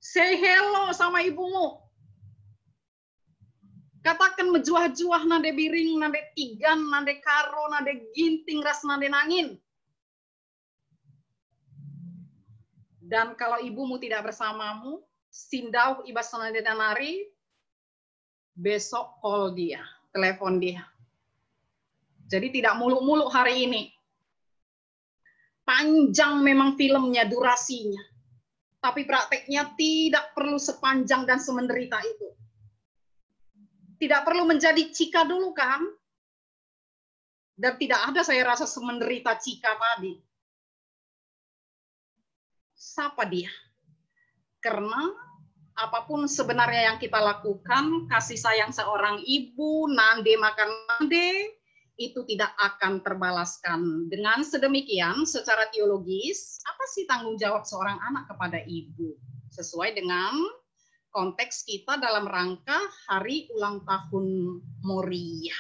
Say hello sama ibumu. Katakan menjuah-juah nade biring, nade tigan, nade karo, nade ginting, ras nade nangin. Dan kalau ibumu tidak bersamamu, sindau ibas nade danari, besok call dia, telepon dia. Jadi tidak muluk-muluk hari ini. Panjang memang filmnya, durasinya. Tapi prakteknya tidak perlu sepanjang dan semenderita itu. Tidak perlu menjadi Cika dulu kan? Dan tidak ada saya rasa semenderita Cika tadi. Sapa dia. Karena apapun sebenarnya yang kita lakukan, kasih sayang seorang ibu, nande makan nande, itu tidak akan terbalaskan. Dengan sedemikian, secara teologis, apa sih tanggung jawab seorang anak kepada ibu? Sesuai dengan konteks kita dalam rangka hari ulang tahun Moria.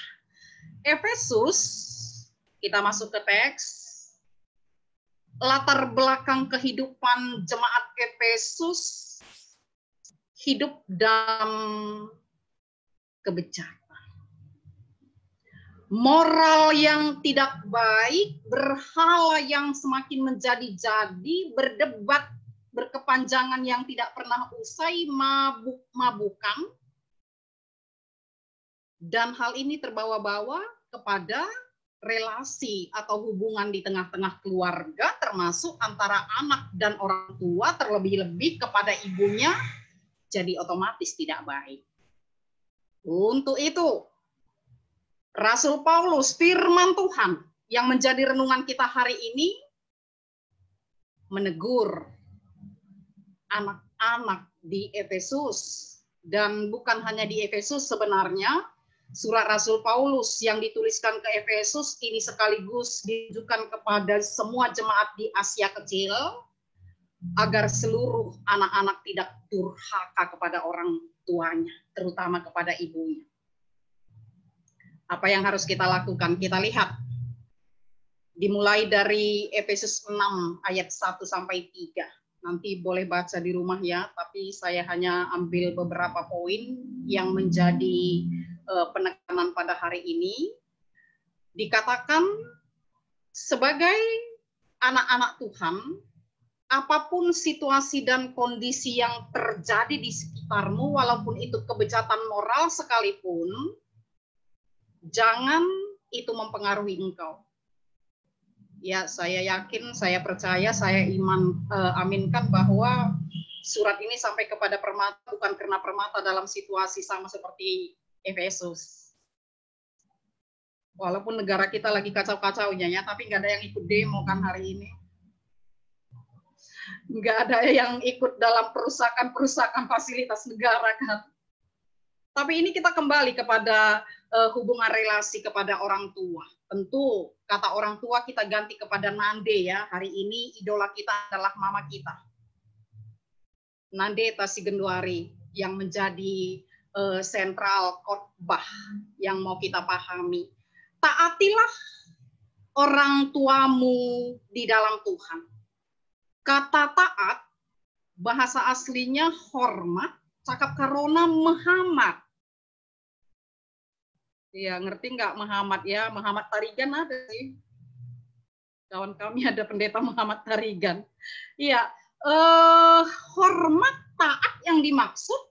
Efesus, kita masuk ke teks. Latar belakang kehidupan jemaat Efesus hidup dalam kebencian. Moral yang tidak baik, berhala yang semakin menjadi-jadi, berdebat, berkepanjangan yang tidak pernah usai, mabuk-mabukan. Dan hal ini terbawa-bawa kepada relasi atau hubungan di tengah-tengah keluarga, termasuk antara anak dan orang tua, terlebih-lebih kepada ibunya, jadi otomatis tidak baik. Untuk itu, Rasul Paulus, firman Tuhan yang menjadi renungan kita hari ini, menegur anak-anak di Efesus. Dan bukan hanya di Efesus sebenarnya, surat Rasul Paulus yang dituliskan ke Efesus ini sekaligus ditujukan kepada semua jemaat di Asia Kecil, agar seluruh anak-anak tidak durhaka kepada orang tuanya, terutama kepada ibunya. Apa yang harus kita lakukan? Kita lihat. Dimulai dari Efesus 6 ayat 1 sampai 3. Nanti boleh baca di rumah ya, tapi saya hanya ambil beberapa poin yang menjadi penekanan pada hari ini. Dikatakan sebagai anak-anak Tuhan, apapun situasi dan kondisi yang terjadi di sekitarmu, walaupun itu kebejatan moral sekalipun, jangan itu mempengaruhi engkau. Ya, saya yakin, saya percaya, saya aminkan bahwa surat ini sampai kepada permata, bukan karena permata dalam situasi sama seperti Efesus. Walaupun negara kita lagi kacau-kacaunya ya, tapi nggak ada yang ikut demo kan hari ini. Nggak ada yang ikut dalam perusakan fasilitas negara kan. Tapi ini kita kembali kepada hubungan relasi kepada orang tua. Tentu kata orang tua kita ganti kepada nande ya. Hari ini idola kita adalah mama kita. Nande Tasigenduari yang menjadi sentral khotbah yang mau kita pahami. Taatilah orang tuamu di dalam Tuhan. Kata taat, bahasa aslinya hormat, cakap karona Muhammad. Ya, ngerti nggak Muhammad ya? Muhammad Tarigan ada sih. Kawan kami ada pendeta Muhammad Tarigan. Iya, hormat taat yang dimaksud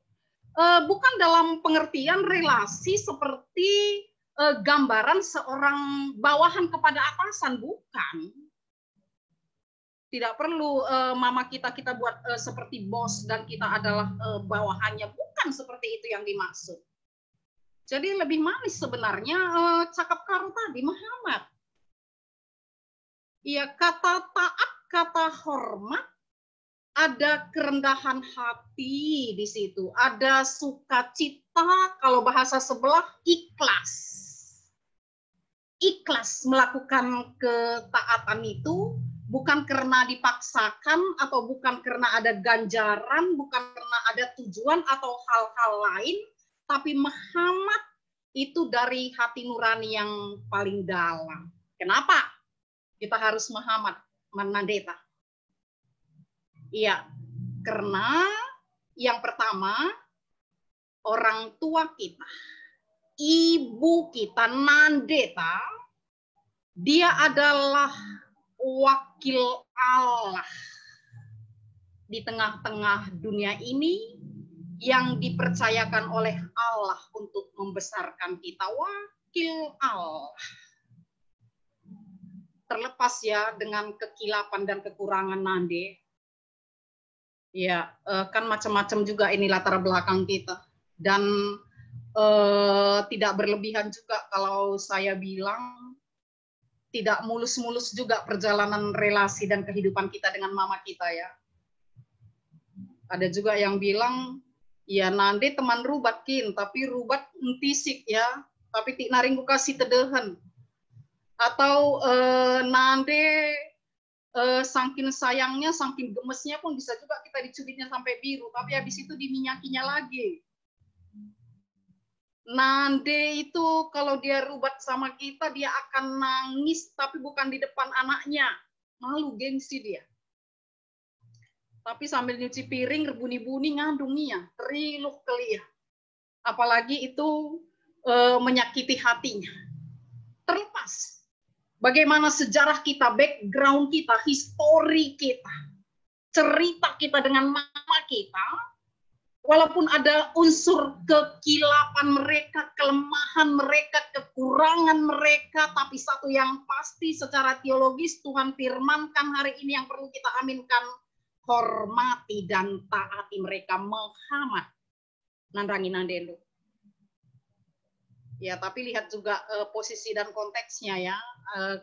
bukan dalam pengertian relasi seperti gambaran seorang bawahan kepada atasan, bukan. Tidak perlu mama kita buat seperti bos dan kita adalah bawahannya, bukan seperti itu yang dimaksud. Jadi lebih manis sebenarnya cakap karo tadi Muhammad. Ya, kata taat, kata hormat, ada kerendahan hati di situ, ada sukacita, kalau bahasa sebelah ikhlas. Ikhlas melakukan ketaatan itu bukan karena dipaksakan atau bukan karena ada ganjaran, bukan karena ada tujuan atau hal-hal lain, tapi Muhammad itu dari hati nurani yang paling dalam. Kenapa kita harus Muhammad menandeta? Iya, karena yang pertama, orang tua kita, ibu kita, Nandeta, dia adalah wakil Allah di tengah-tengah dunia ini yang dipercayakan oleh Allah untuk membesarkan kita, wakil Allah. Terlepas ya dengan kekilapan dan kekurangan Nande, ya kan macam-macam juga ini latar belakang kita, dan tidak berlebihan juga kalau saya bilang tidak mulus-mulus juga perjalanan relasi dan kehidupan kita dengan mama kita ya. Ada juga yang bilang ya Nande teman rubat kin, tapi rubat entisik ya, tapi tik naring kasih tedehen. Atau Nande saking sayangnya, saking gemesnya pun bisa juga kita dicubitnya sampai biru, tapi habis itu diminyakinya lagi. Nande itu kalau dia rubat sama kita, dia akan nangis, tapi bukan di depan anaknya. Malu, gengsi dia. Tapi sambil nyuci piring, rebuni-buni ngandung nia, teriluh kelia. Apalagi itu menyakiti hatinya. Terlepas bagaimana sejarah kita, background kita, histori kita, cerita kita dengan mama kita, walaupun ada unsur kekilapan mereka, kelemahan mereka, kekurangan mereka, tapi satu yang pasti secara teologis Tuhan firmankan hari ini yang perlu kita aminkan, hormati dan taati mereka. Muhammad nandangi nandendo. Ya, tapi lihat juga posisi dan konteksnya ya.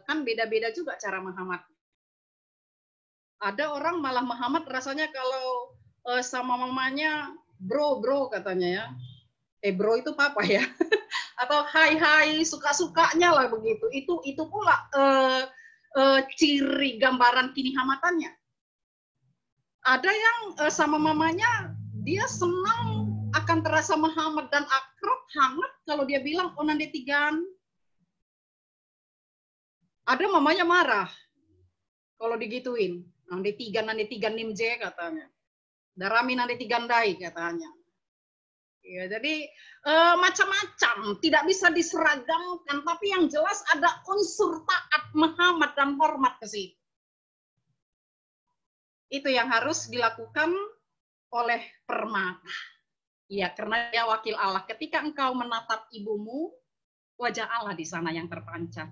Kan beda-beda juga cara Muhammad. Ada orang malah Muhammad rasanya kalau sama mamanya bro katanya ya. Bro itu papa ya. Atau hai suka-sukanya lah begitu. Itu pula ciri gambaran kini hamatannya. Ada yang sama mamanya dia senang akan terasa Muhammad dan akrab, hangat kalau dia bilang, oh Nande tigan. Ada mamanya marah kalau digituin. Nande tigan nimje katanya. Darami Nande tigan dai katanya. Ya, jadi macam-macam, tidak bisa diseragamkan, tapi yang jelas ada unsur taat Muhammad dan hormat ke situ. Itu yang harus dilakukan oleh permata. Ya, karena dia wakil Allah. Ketika engkau menatap ibumu, wajah Allah di sana yang terpancar.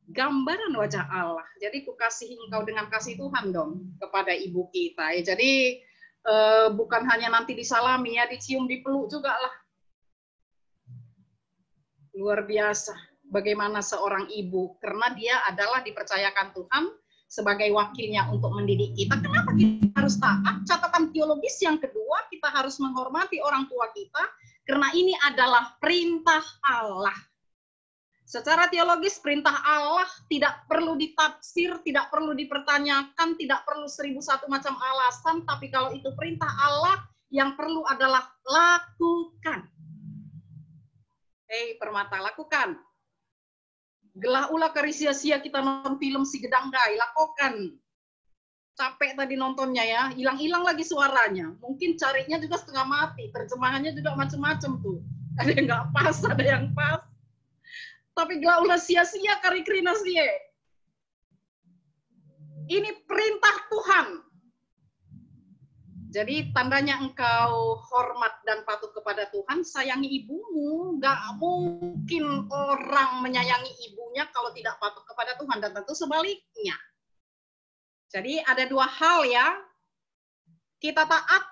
Gambaran wajah Allah. Jadi kukasihi engkau dengan kasih Tuhan dong kepada ibu kita. Ya, jadi bukan hanya nanti disalami ya, dicium, dipeluk juga lah. Luar biasa. Bagaimana seorang ibu, karena dia adalah dipercayakan Tuhan sebagai wakilnya untuk mendidik kita. Kenapa kita harus taat? Catatan teologis yang kedua, kita harus menghormati orang tua kita, karena ini adalah perintah Allah. Secara teologis, perintah Allah tidak perlu ditafsir, tidak perlu dipertanyakan, tidak perlu 1001 macam alasan, tapi kalau itu perintah Allah, yang perlu adalah lakukan. Permata, lakukan. Gelah ulah kari sia-sia kita nonton film si Gedanggai, lakokan. Capek tadi nontonnya ya, hilang-hilang lagi suaranya. Mungkin carinya juga setengah mati, terjemahannya juga macam-macam tuh. Ada yang nggak pas, ada yang pas. Tapi gelah ulah sia-sia kari krina sie. Ini perintah Tuhan. Jadi tandanya engkau hormat dan patuh kepada Tuhan, sayangi ibumu. Gak mungkin orang menyayangi ibunya kalau tidak patuh kepada Tuhan, dan tentu sebaliknya. Jadi ada dua hal ya. Kita taat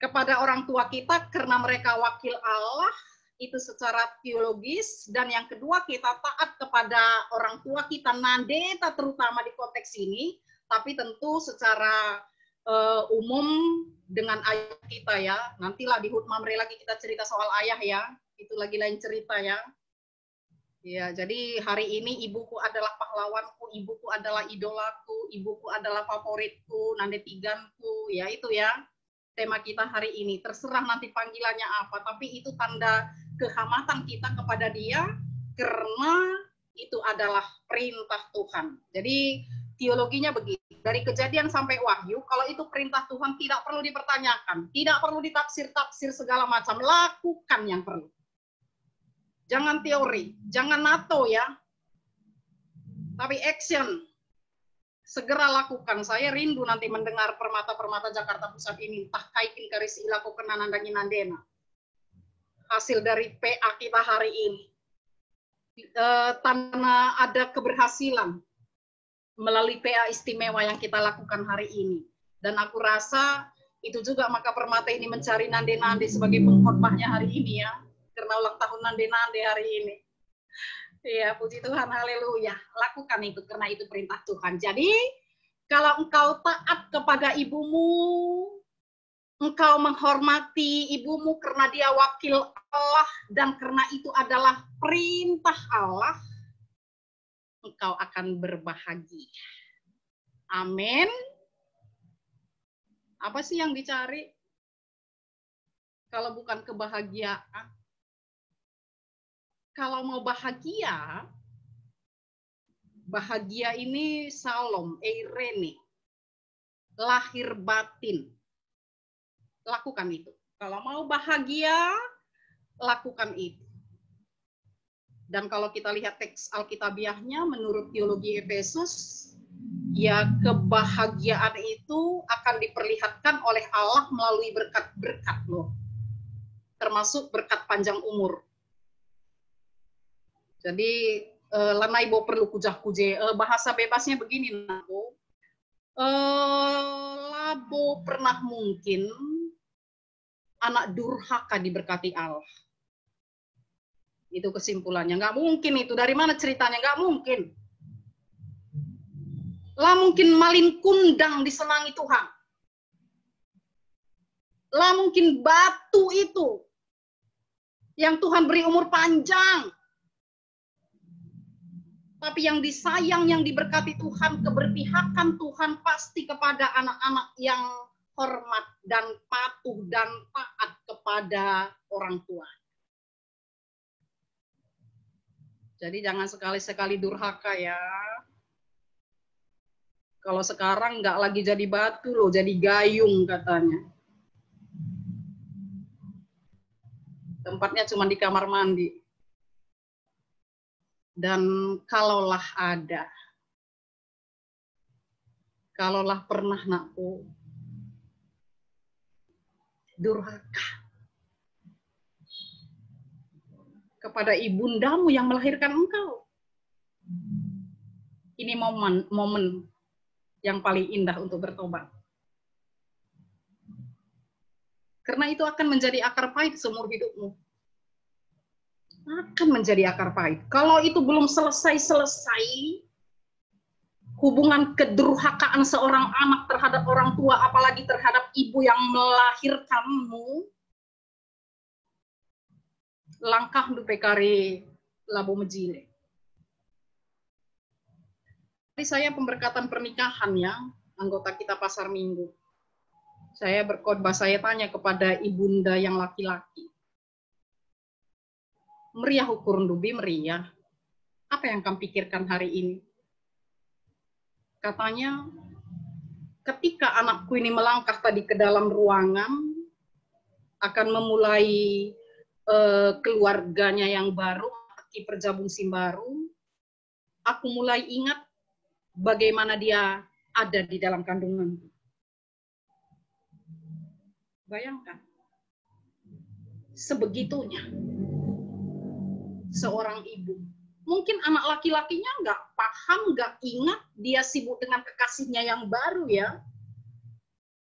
kepada orang tua kita karena mereka wakil Allah, itu secara teologis. Dan yang kedua, kita taat kepada orang tua kita, nandeta terutama di konteks ini, tapi tentu secara umum dengan ayah kita ya. Nantilah di Hut Mamre lagi kita cerita soal ayah ya. Itu lagi lain cerita ya. Ya, jadi hari ini ibuku adalah pahlawanku, ibuku adalah idolaku, ibuku adalah favoritku, nande tiganku, ya itu ya. Tema kita hari ini. Terserah nanti panggilannya apa, tapi itu tanda kehormatan kita kepada dia karena itu adalah perintah Tuhan. Jadi teologinya begitu. Dari Kejadian sampai Wahyu, kalau itu perintah Tuhan tidak perlu dipertanyakan, tidak perlu ditafsir-tafsir segala macam, lakukan yang perlu. Jangan teori, jangan NATO ya, tapi action. Segera lakukan. Saya rindu nanti mendengar permata-permata Jakarta Pusat ini, entah kaikin karisi ilaku kena nandangi nandena. Hasil dari PA kita hari ini. Tanpa ada keberhasilan melalui PA istimewa yang kita lakukan hari ini. Dan aku rasa itu juga maka Permata ini mencari nande-nande sebagai pengkhotbahnya hari ini ya. Karena ulang tahun nande-nande hari ini. Ya, puji Tuhan, haleluya. Lakukan itu karena itu perintah Tuhan. Jadi, kalau engkau taat kepada ibumu, engkau menghormati ibumu karena dia wakil Allah dan karena itu adalah perintah Allah, engkau akan berbahagia. Amin. Apa sih yang dicari? Kalau bukan kebahagiaan. Kalau mau bahagia, bahagia ini salom, eirene, lahir batin. Lakukan itu. Kalau mau bahagia, lakukan itu. Dan kalau kita lihat teks Alkitabiahnya, menurut teologi Efesus, ya kebahagiaan itu akan diperlihatkan oleh Allah melalui berkat-berkat loh. Termasuk berkat panjang umur. Jadi, lanai bo perlu kujah-kuje. Bahasa bebasnya begini, Nako. Labo pernah mungkin anak durhaka diberkati Allah. Itu kesimpulannya. Nggak mungkin itu. Dari mana ceritanya? Nggak mungkin. Lah mungkin malin kundang disenangi Tuhan. Lah mungkin batu itu yang Tuhan beri umur panjang. Tapi yang disayang, yang diberkati Tuhan, keberpihakan Tuhan pasti kepada anak-anak yang hormat dan patuh dan taat kepada orang tua. Jadi jangan sekali-sekali durhaka ya. Kalau sekarang nggak lagi jadi batu loh, jadi gayung katanya. Tempatnya cuma di kamar mandi. Dan kalaulah ada, kalaulah pernah nakku durhaka kepada ibundamu yang melahirkan engkau. Ini momen yang paling indah untuk bertobat. Karena itu akan menjadi akar pahit seumur hidupmu. Akan menjadi akar pahit. Kalau itu belum selesai, hubungan kedurhakaan seorang anak terhadap orang tua, apalagi terhadap ibu yang melahirkanmu, langkah dupekari labo mejile. Tadi saya pemberkatan pernikahan ya, anggota kita Pasar Minggu. Saya berkhotbah, saya tanya kepada ibunda yang laki-laki. Meriah ukur dubi meriah. Apa yang kamu pikirkan hari ini? Katanya, ketika anakku ini melangkah tadi ke dalam ruangan, akan memulai keluarganya yang baru, kiprah Musim Baru, aku mulai ingat bagaimana dia ada di dalam kandungan. Bayangkan, sebegitunya seorang ibu. Mungkin anak laki-lakinya nggak paham, nggak ingat, dia sibuk dengan kekasihnya yang baru ya.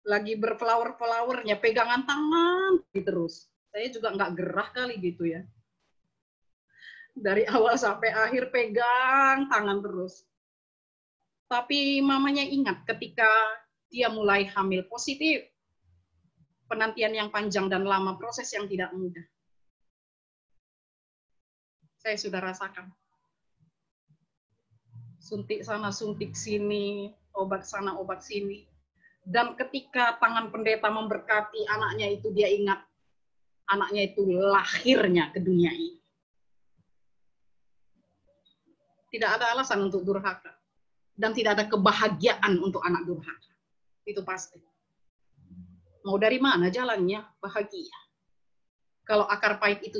Lagi berflower-flowernya, pegangan tangan terus. Saya juga nggak gerah kali gitu ya. Dari awal sampai akhir pegang tangan terus. Tapi mamanya ingat ketika dia mulai hamil positif. Penantian yang panjang dan lama, proses yang tidak mudah. Saya sudah rasakan. Suntik sana, suntik sini, obat sana, obat sini. Dan ketika tangan pendeta memberkati anaknya itu, dia ingat anaknya itu lahirnya ke dunia ini. Tidak ada alasan untuk durhaka. Dan tidak ada kebahagiaan untuk anak durhaka. Itu pasti. Mau dari mana jalannya bahagia? Kalau akar pahit itu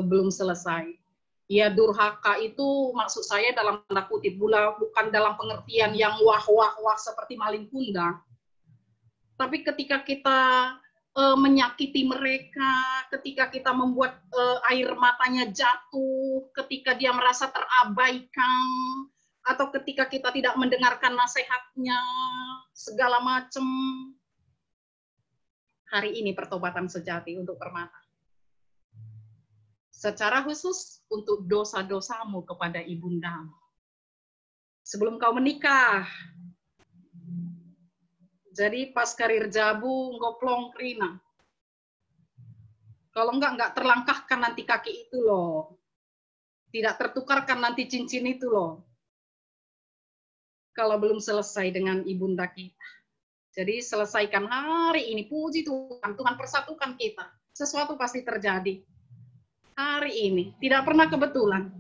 belum selesai. Ya durhaka itu maksud saya dalam tanda kutip, bukan dalam pengertian yang wah seperti maling kundang. Tapi ketika kita menyakiti mereka, ketika kita membuat air matanya jatuh, ketika dia merasa terabaikan, atau ketika kita tidak mendengarkan nasihatnya, segala macam. Hari ini pertobatan sejati untuk Permata. Secara khusus untuk dosa-dosamu kepada ibundamu. Sebelum kau menikah. Jadi pas karir jabu, ngoplong krina. Kalau enggak terlangkahkan nanti kaki itu loh. Tidak tertukarkan nanti cincin itu loh. Kalau belum selesai dengan ibunda kita. Jadi selesaikan hari ini, puji Tuhan, Tuhan persatukan kita. Sesuatu pasti terjadi. Hari ini, tidak pernah kebetulan.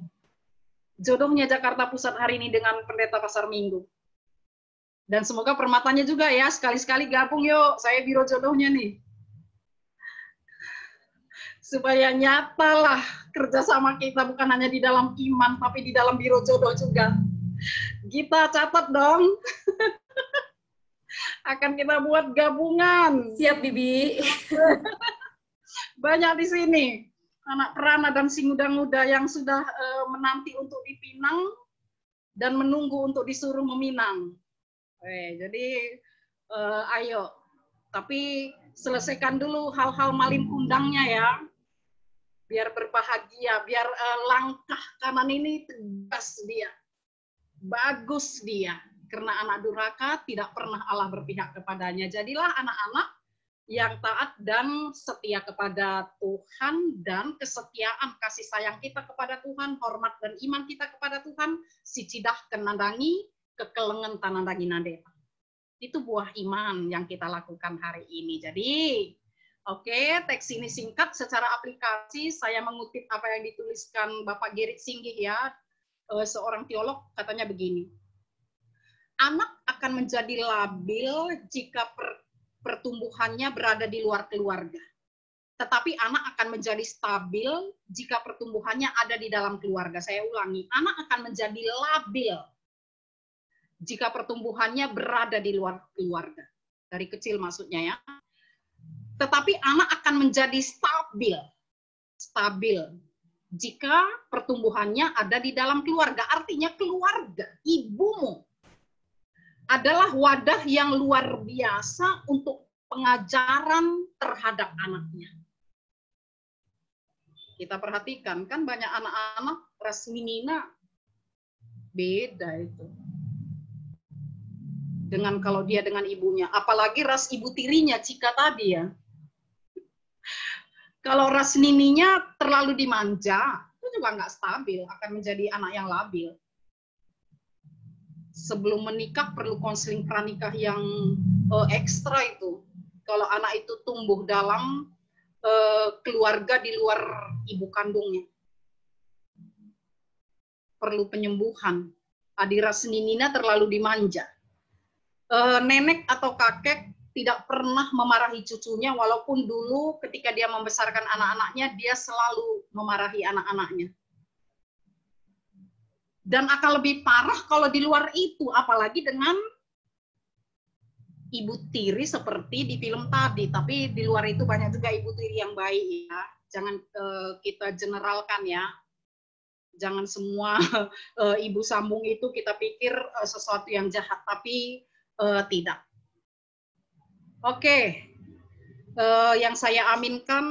Jodohnya Jakarta Pusat hari ini dengan pendeta Pasar Minggu. Dan semoga Permatanya juga ya, sekali-sekali gabung yuk, saya biro jodohnya nih. Supaya nyatalah kerjasama kita bukan hanya di dalam iman, tapi di dalam biro jodoh juga. Kita catat dong. Akan kita buat gabungan. Siap, Bibi. Banyak di sini. Anak perana dan si muda-muda yang sudah menanti untuk dipinang dan menunggu untuk disuruh meminang. Jadi ayo. Tapi selesaikan dulu hal-hal maling kundangnya ya. Biar berbahagia, biar langkah kanan ini tegas dia. Bagus dia. Karena anak durhaka tidak pernah Allah berpihak kepadanya. Jadilah anak-anak yang taat dan setia kepada Tuhan, dan kesetiaan kasih sayang kita kepada Tuhan, hormat dan iman kita kepada Tuhan, si cidah kenandangi, kekelengan tanandangi nadeta. Itu buah iman yang kita lakukan hari ini. Jadi, oke, teks ini singkat. Secara aplikasi, saya mengutip apa yang dituliskan Bapak Gerit Singgih ya, seorang teolog, katanya begini. Anak akan menjadi labil jika pertumbuhannya berada di luar keluarga. Tetapi anak akan menjadi stabil jika pertumbuhannya ada di dalam keluarga. Saya ulangi, anak akan menjadi labil jika pertumbuhannya berada di luar keluarga. Dari kecil maksudnya ya. Tetapi anak akan menjadi stabil jika pertumbuhannya ada di dalam keluarga. Artinya keluarga, ibumu adalah wadah yang luar biasa untuk pengajaran terhadap anaknya. Kita perhatikan, kan banyak anak-anak ras minina, beda itu. Dengan kalau dia dengan ibunya, apalagi ras ibu tirinya, Cika tadi ya. Kalau ras nininya terlalu dimanja, itu juga nggak stabil, akan menjadi anak yang labil. Sebelum menikah perlu konseling pranikah yang ekstra itu. Kalau anak itu tumbuh dalam keluarga di luar ibu kandungnya. perlu penyembuhan. Adira Seninina terlalu dimanja. Nenek atau kakek tidak pernah memarahi cucunya, walaupun dulu ketika dia membesarkan anak-anaknya, dia selalu memarahi anak-anaknya. Dan akan lebih parah kalau di luar itu, apalagi dengan ibu tiri seperti di film tadi. Tapi di luar itu banyak juga ibu tiri yang baik ya. Jangan kita generalkan ya. Jangan semua ibu sambung itu kita pikir sesuatu yang jahat, tapi tidak. Oke, yang saya aminkan,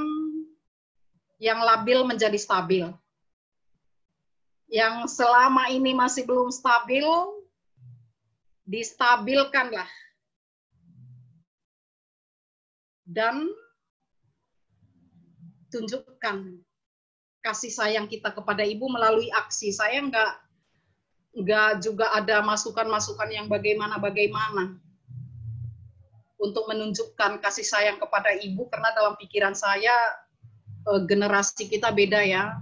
yang labil menjadi stabil. Yang selama ini masih belum stabil, distabilkanlah. Dan tunjukkan kasih sayang kita kepada ibu melalui aksi. Saya nggak juga ada masukan-masukan yang bagaimana-bagaimana untuk menunjukkan kasih sayang kepada ibu, karena dalam pikiran saya generasi kita beda ya.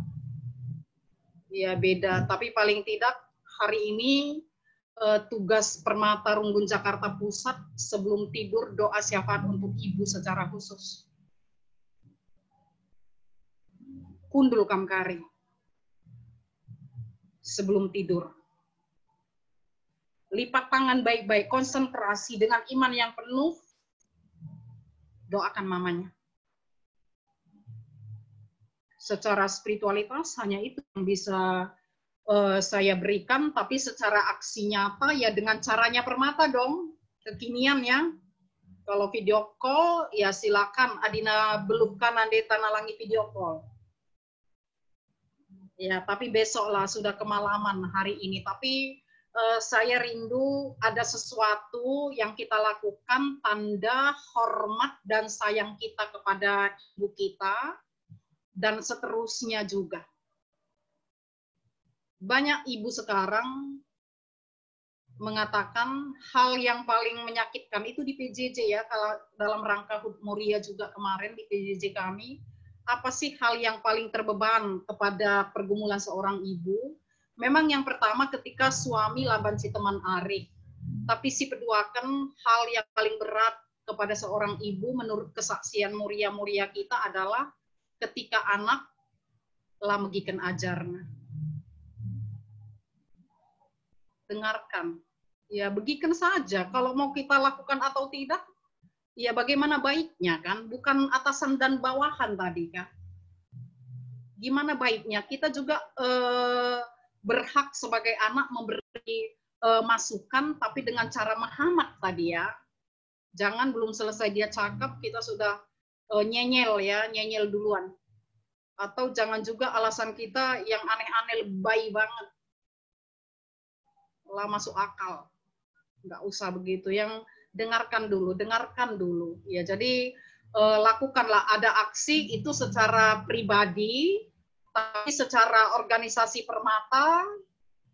Ya beda, tapi paling tidak hari ini tugas Permata Runggun Jakarta Pusat sebelum tidur doa syafaat untuk ibu secara khusus. Kundul kamkari sebelum tidur. Lipat tangan baik-baik, konsentrasi dengan iman yang penuh, doakan mamanya. Secara spiritualitas hanya itu yang bisa saya berikan, tapi secara aksi nyata ya dengan caranya Permata dong, kekinian ya. Kalau video call ya silakan Adina belumkan nanti tanalangi video call. Ya, tapi besok lah, sudah kemalaman hari ini. Tapi saya rindu ada sesuatu yang kita lakukan, tanda hormat dan sayang kita kepada ibu kita, dan seterusnya juga. Banyak ibu sekarang mengatakan hal yang paling menyakitkan itu di PJJ ya, kalau dalam rangka HUT Moria juga kemarin di PJJ kami, apa sih hal yang paling terbeban kepada pergumulan seorang ibu? Memang yang pertama ketika suami laban si teman Arif. Tapi si peduakan hal yang paling berat kepada seorang ibu menurut kesaksian muria-muria kita adalah ketika anak lah megikan ajarna. Dengarkan. Ya begikan saja. Kalau mau kita lakukan atau tidak, ya bagaimana baiknya kan? Bukan atasan dan bawahan tadi kan? Gimana baiknya? Kita juga berhak sebagai anak memberi masukan, tapi dengan cara menghamat tadi ya. Jangan belum selesai dia cakap, kita sudah nyenyel ya, nyenyel duluan. Atau jangan juga alasan kita yang aneh-aneh lebay banget. Lah masuk akal. Nggak usah begitu. Yang dengarkan dulu. Ya, jadi lakukanlah ada aksi itu secara pribadi, tapi secara organisasi Permata,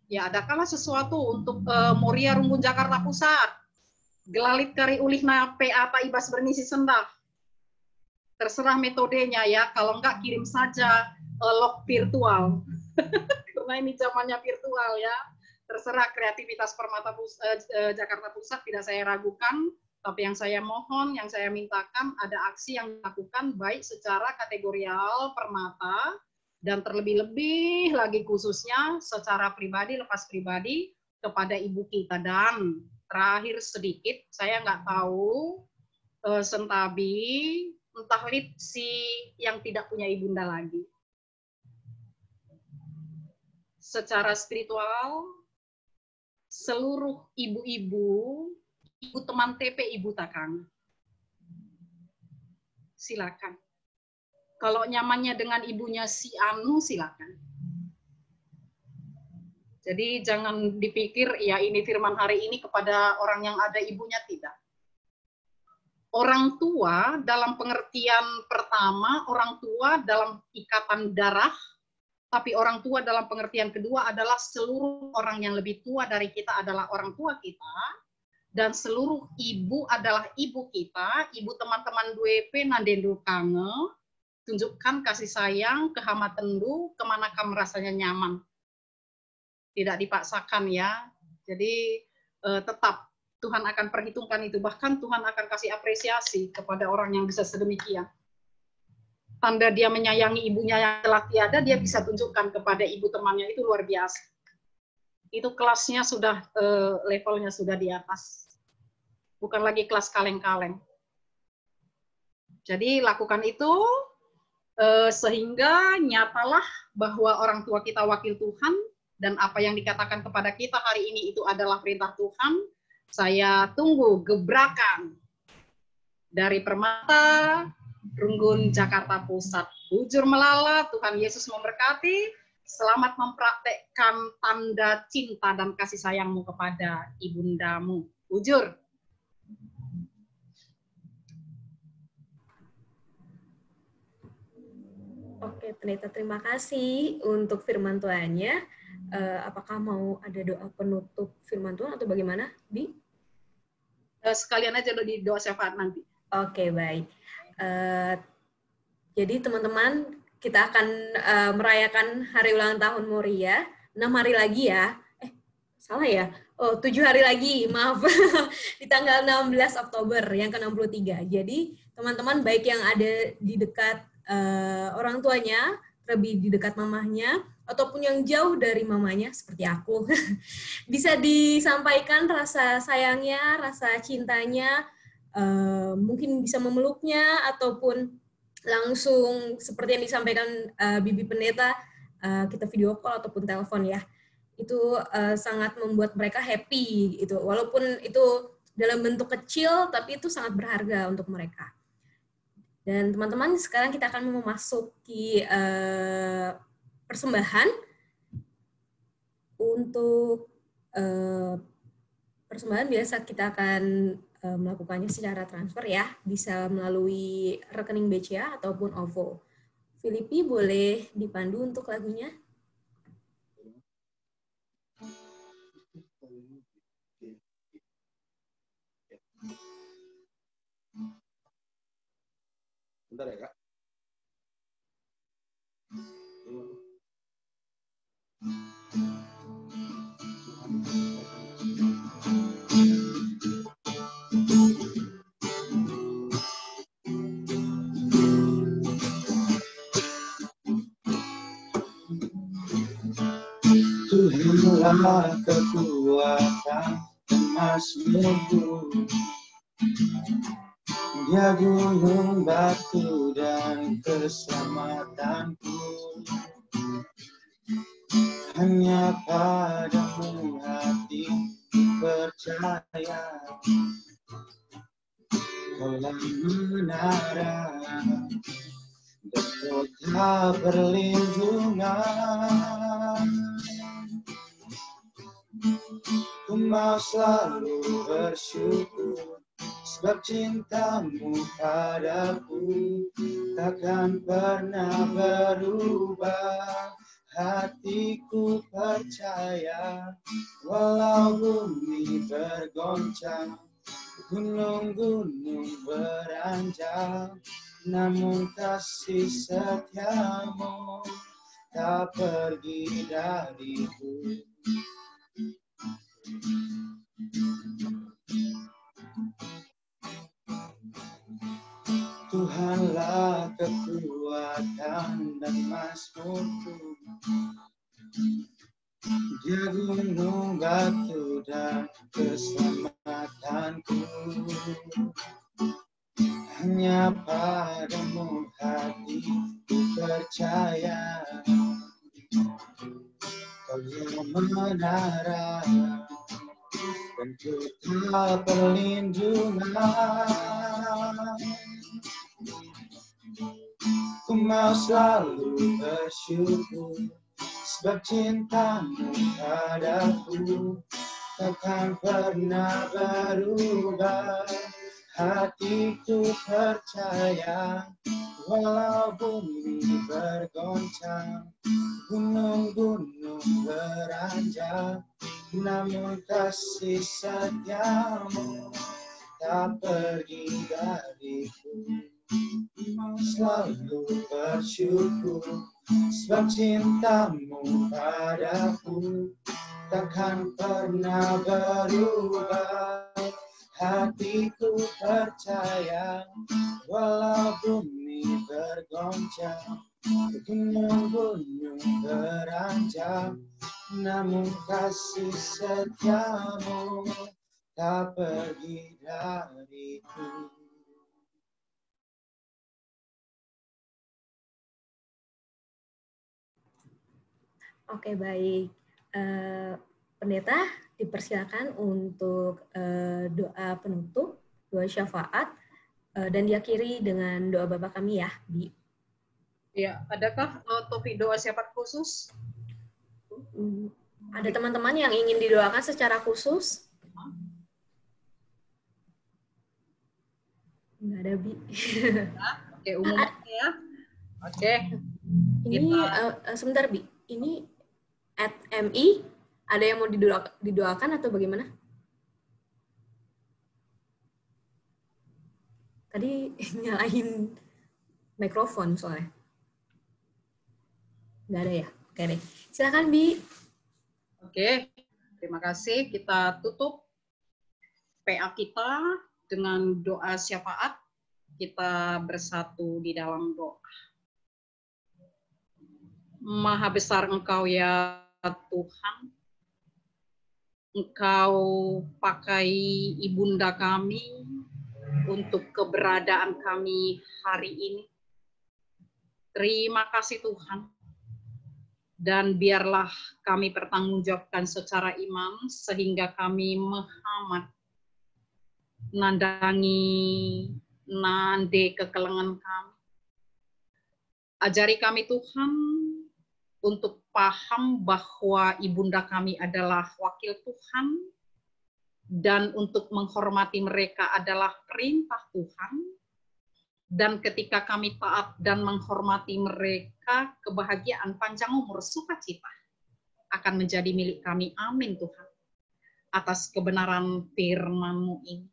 ya adakanlah sesuatu untuk Moria Runggun Jakarta Pusat. Gelalit kari ulihna PA Pak Ibas Bernisi Sendah. Terserah metodenya ya, kalau enggak kirim saja log virtual. Karena ini zamannya virtual ya. Terserah kreativitas Permata Jakarta Pusat, tidak saya ragukan, tapi yang saya mohon, yang saya mintakan ada aksi yang dilakukan baik secara kategorial Permata, dan terlebih-lebih lagi khususnya secara pribadi, lepas pribadi kepada ibu kita. Dan terakhir sedikit, saya nggak tahu Sentabi, entah Lipsi yang tidak punya ibunda lagi. Secara spiritual, seluruh ibu-ibu, ibu teman TP, ibu takang, silakan. Kalau nyamannya dengan ibunya si Anu, silakan. Jadi jangan dipikir, ya ini firman hari ini kepada orang yang ada ibunya, tidak. Orang tua dalam pengertian pertama, orang tua dalam ikatan darah, tapi orang tua dalam pengertian kedua adalah seluruh orang yang lebih tua dari kita adalah orang tua kita, dan seluruh ibu adalah ibu kita, ibu teman-teman 2P nandendu kange, tunjukkan kasih sayang, kehamatan du, kemana kamu rasanya nyaman. tidak dipaksakan ya. Jadi tetap Tuhan akan perhitungkan itu. Bahkan Tuhan akan kasih apresiasi kepada orang yang bisa sedemikian. Tanda dia menyayangi ibunya yang telah tiada, dia bisa tunjukkan kepada ibu temannya, itu luar biasa. Itu kelasnya sudah, levelnya sudah di atas. Bukan lagi kelas kaleng-kaleng. Jadi lakukan itu, sehingga nyatalah bahwa orang tua kita wakil Tuhan, dan apa yang dikatakan kepada kita hari ini itu adalah perintah Tuhan. Saya tunggu gebrakan dari Permata, Runggun, Jakarta Pusat. Bujur melala, Tuhan Yesus memberkati. Selamat mempraktekkan tanda cinta dan kasih sayangmu kepada ibundamu. Bujur. Oke, Pendeta, terima kasih untuk firman Tuhannya. Apakah mau ada doa penutup firman Tuhan atau bagaimana, Bi? Sekalian aja di doa syafaat nanti. Oke, baik. Jadi teman-teman, kita akan merayakan hari ulang tahun Moria 6 hari lagi ya. Salah ya? Oh, 7 hari lagi, maaf. Di tanggal 16 Oktober yang ke-63. Jadi teman-teman baik yang ada di dekat orang tuanya, terlebih di dekat mamahnya, ataupun yang jauh dari mamanya seperti aku, bisa disampaikan rasa sayangnya, rasa cintanya, mungkin bisa memeluknya, ataupun langsung seperti yang disampaikan Bibi Pendeta, kita video call ataupun telepon ya. Itu sangat membuat mereka happy gitu. Walaupun itu dalam bentuk kecil, tapi itu sangat berharga untuk mereka. Dan teman-teman, sekarang kita akan memasuki persembahan. Untuk persembahan biasa kita akan melakukannya secara transfer ya, bisa melalui rekening BCA ataupun OVO. Filipi boleh dipandu untuk lagunya? Bentar ya, Kak. Tuhanlah kekuatan dan mazmurku, Dia gunung batu dan keselamatanku. Hanya padamu hati percaya, Kaulah menara dan kota perlindungan. Ku mau selalu bersyukur, sebab cintamu padaku takkan pernah berubah. Hatiku percaya, walau bumi bergoncang, gunung-gunung beranjak, namun kasih setiamu tak pergi dariku. Tuhanlah kekuatan dan mazmurku, Dia gunung batu dan keselamatanku. Hanya padamu hatiku percaya, Kaulah menara dan kota perlindungan. Ku mau selalu bersyukur, sebab cintamu padaku takkan pernah berubah. Hatiku percaya, walau bumi bergoncang, gunung-gunung beranjak, namun kasih setiamu tak pergi dariku. mau selalu bersyukur, sebab cintamu padaku takkan pernah berubah. Hatiku percaya, walau bumi bergoncang, gunung-gunung beranjak, namun kasih setiamu tak pergi dariku. Oke, baik. Pendeta, dipersilakan untuk doa penutup, doa syafaat, dan diakhiri dengan doa Bapa kami ya, Bi. Ya, adakah topik doa syafaat khusus? Ada teman-teman yang ingin didoakan secara khusus? Nggak ada, Bi. Oke, umum ya. Oke. Ini sebentar, Bi. Ini @MI, ada yang mau didoakan atau bagaimana? Tadi nyalain mikrofon soalnya. Nggak ada ya? Oke deh. Silakan, Bi. Oke, terima kasih. Kita tutup PA kita dengan doa syafaat. Kita bersatu di dalam doa. Maha besar Engkau ya Tuhan. Engkau pakai ibunda kami untuk keberadaan kami hari ini. Terima kasih Tuhan. Dan biarlah kami pertanggungjawabkan secara iman sehingga kami menghamat nandangi nande kekelengan kami. Ajari kami Tuhan untuk paham bahwa ibunda kami adalah wakil Tuhan dan untuk menghormati mereka adalah perintah Tuhan. Dan ketika kami taat dan menghormati mereka, kebahagiaan panjang umur sukacita akan menjadi milik kami. Amin Tuhan. Atas kebenaran firman-Mu ini.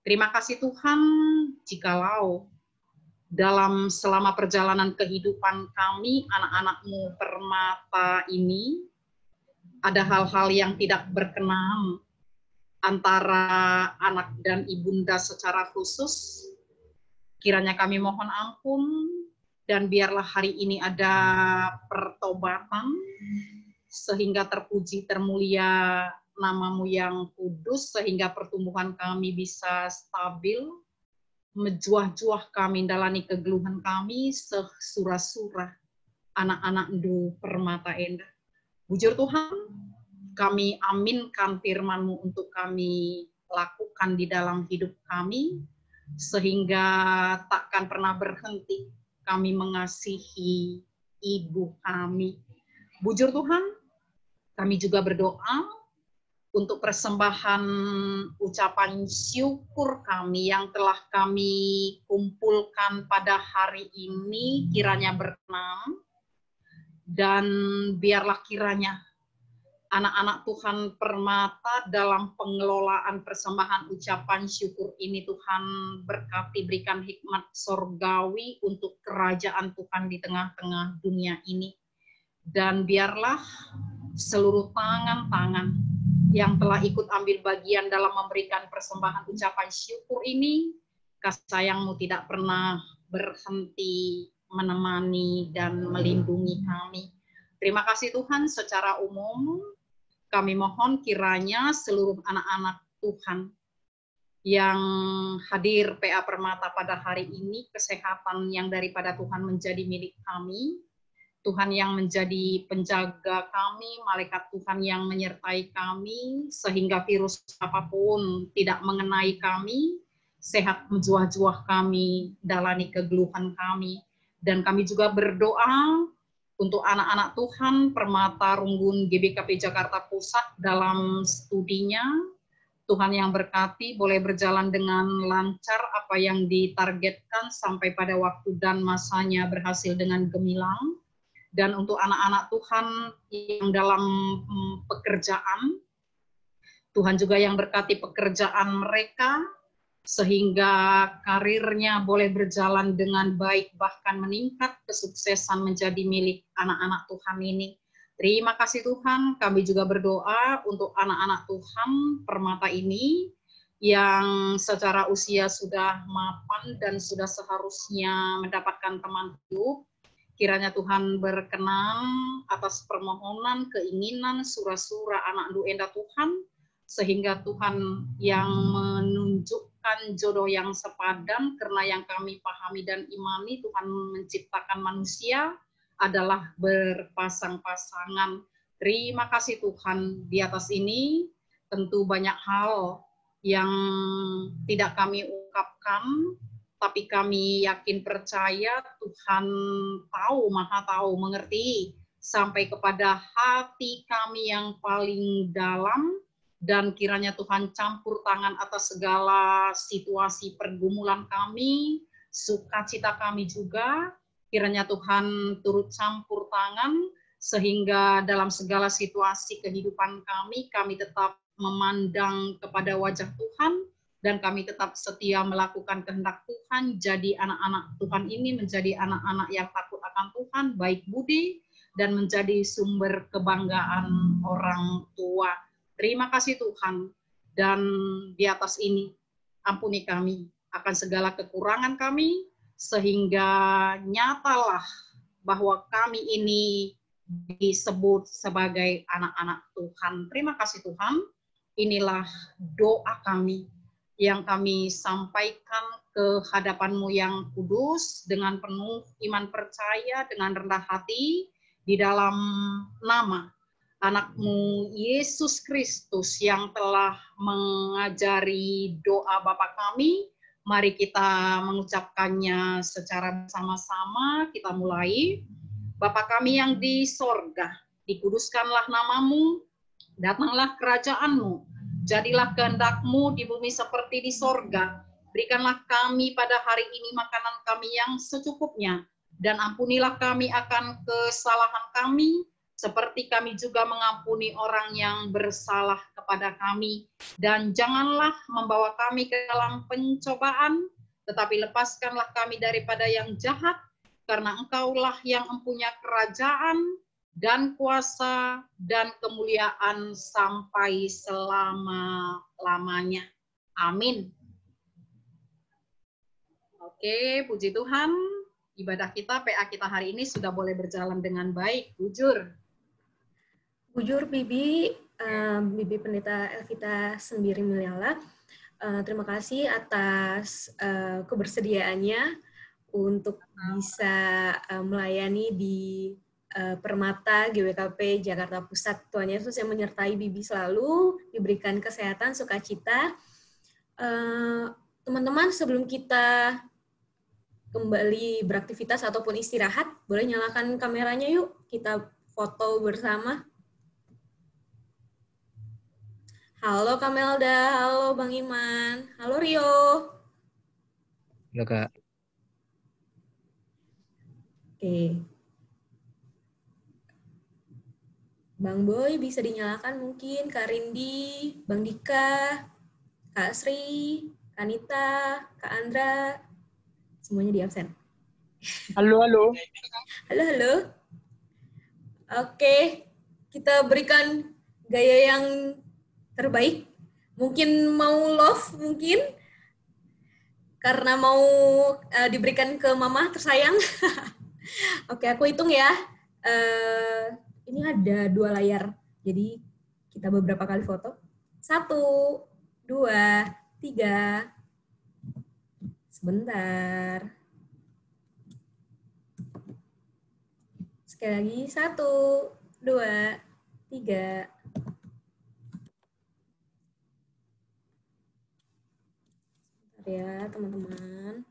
Terima kasih Tuhan, jikalau dalam selama perjalanan kehidupan kami, anak-anak-Mu permata ini, ada hal-hal yang tidak berkenan antara anak dan ibunda secara khusus. Kiranya kami mohon ampun, dan biarlah hari ini ada pertobatan, sehingga terpuji termulia nama-Mu yang kudus, sehingga pertumbuhan kami bisa stabil, menjuah-juah kami dalani kegeluhan kami sesurah-surah anak-anak du permata endah. Bujur Tuhan, kami aminkan firman-Mu untuk kami lakukan di dalam hidup kami, sehingga takkan pernah berhenti kami mengasihi ibu kami. Bujur Tuhan, kami juga berdoa untuk persembahan ucapan syukur kami yang telah kami kumpulkan pada hari ini, kiranya berkenan, dan biarlah kiranya anak-anak Tuhan permata dalam pengelolaan persembahan ucapan syukur ini Tuhan berkati, berikan hikmat sorgawi untuk kerajaan Tuhan di tengah-tengah dunia ini. Dan biarlah seluruh tangan-tangan yang telah ikut ambil bagian dalam memberikan persembahan ucapan syukur ini, kasih sayang-Mu tidak pernah berhenti menemani dan melindungi kami. Terima kasih Tuhan, secara umum kami mohon kiranya seluruh anak-anak Tuhan yang hadir PA Permata pada hari ini, kesehatan yang daripada Tuhan menjadi milik kami, Tuhan yang menjadi penjaga kami, malaikat Tuhan yang menyertai kami, sehingga virus apapun tidak mengenai kami, sehat menjuah-juah kami, dalani kegeluhan kami. Dan kami juga berdoa untuk anak-anak Tuhan, Permata Runggun GBKP Jakarta Pusat dalam studinya, Tuhan yang berkati, boleh berjalan dengan lancar apa yang ditargetkan sampai pada waktu dan masanya berhasil dengan gemilang. Dan untuk anak-anak Tuhan yang dalam pekerjaan, Tuhan juga yang berkati pekerjaan mereka, sehingga karirnya boleh berjalan dengan baik, bahkan meningkat kesuksesan menjadi milik anak-anak Tuhan ini. Terima kasih Tuhan, kami juga berdoa untuk anak-anak Tuhan permata ini yang secara usia sudah mapan dan sudah seharusnya mendapatkan teman hidup. Kiranya Tuhan berkenan atas permohonan, keinginan, surah-surah anak Ndu Enda Tuhan, sehingga Tuhan yang menunjukkan jodoh yang sepadan, karena yang kami pahami dan imani Tuhan menciptakan manusia adalah berpasang-pasangan. Terima kasih Tuhan, di atas ini tentu banyak hal yang tidak kami ungkapkan, tapi kami yakin percaya Tuhan tahu, maha tahu, mengerti, sampai kepada hati kami yang paling dalam, dan kiranya Tuhan campur tangan atas segala situasi pergumulan kami, sukacita kami juga, kiranya Tuhan turut campur tangan, sehingga dalam segala situasi kehidupan kami tetap memandang kepada wajah Tuhan, dan kami tetap setia melakukan kehendak Tuhan. Jadi anak-anak Tuhan ini menjadi anak-anak yang takut akan Tuhan, baik budi, dan menjadi sumber kebanggaan orang tua. Terima kasih Tuhan, dan di atas ini ampuni kami akan segala kekurangan kami, sehingga nyatalah bahwa kami ini disebut sebagai anak-anak Tuhan. Terima kasih Tuhan, inilah doa kami yang kami sampaikan ke hadapan-Mu yang kudus dengan penuh iman percaya, dengan rendah hati, di dalam nama anak-Mu Yesus Kristus yang telah mengajari doa Bapa kami. Mari kita mengucapkannya secara bersama-sama. Kita mulai. Bapa kami yang di sorga, dikuduskanlah nama-Mu, datanglah kerajaan-Mu, jadilah kehendak-Mu di bumi seperti di sorga. Berikanlah kami pada hari ini makanan kami yang secukupnya, dan ampunilah kami akan kesalahan kami, seperti kami juga mengampuni orang yang bersalah kepada kami. Dan janganlah membawa kami ke dalam pencobaan, tetapi lepaskanlah kami daripada yang jahat, karena Engkaulah yang mempunyai kerajaan, dan kuasa, dan kemuliaan sampai selama-lamanya. Amin. Oke, puji Tuhan. Ibadah kita, PA kita hari ini sudah boleh berjalan dengan baik. Bujur. Bujur, Bibi. Bibi Pendeta Elvita Sembiri Mulyala. Terima kasih atas kebersediaannya untuk bisa melayani di Permata GWKP Jakarta Pusat. Tuhan Yesus yang menyertai Bibi selalu, diberikan kesehatan, sukacita. Teman-teman, sebelum kita kembali beraktivitas ataupun istirahat, boleh nyalakan kameranya yuk, kita foto bersama. Halo Kamelda, halo Bang Iman, halo Rio. Halo Kak. Oke. Bang Boy bisa dinyalakan mungkin, Kak Rindi, Bang Dika, Kak Sri, Kak Nita, Kak Andra, semuanya di absen. Halo, halo. Halo, halo. Oke, kita berikan gaya yang terbaik. Mungkin mau love, mungkin. Karena mau diberikan ke mama tersayang. Oke, aku hitung ya. Ini ada 2 layar, jadi kita beberapa kali foto. 1, 2, 3. Sebentar. Sekali lagi, 1, 2, 3. Sebentar ya, teman-teman.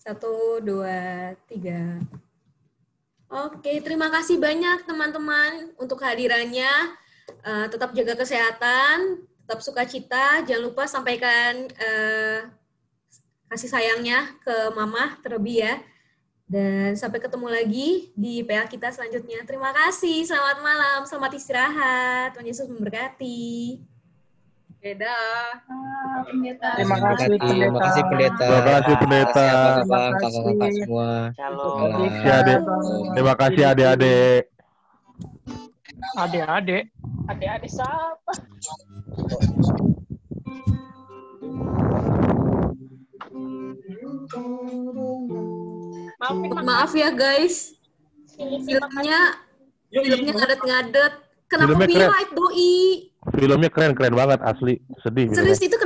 Satu, 2, 3. Oke, terima kasih banyak teman-teman untuk kehadirannya. Tetap jaga kesehatan, tetap sukacita. Jangan lupa sampaikan kasih sayangnya ke mama terlebih ya. Dan sampai ketemu lagi di PA kita selanjutnya. Terima kasih, selamat malam, selamat istirahat. Tuhan Yesus memberkati. Dadah. Terima kasih pendeta. Terima kasih pendeta. Terima kasih pendeta. Kakak-kakak semua. Terima kasih adik-adik. Adik-adik. Adik-adik siapa? Maaf ya guys, filmnya ngadet-ngadet. Kenapa Filmnya keren. copyright doi? Filmnya keren banget asli. Sedih. Serius filmnya. itu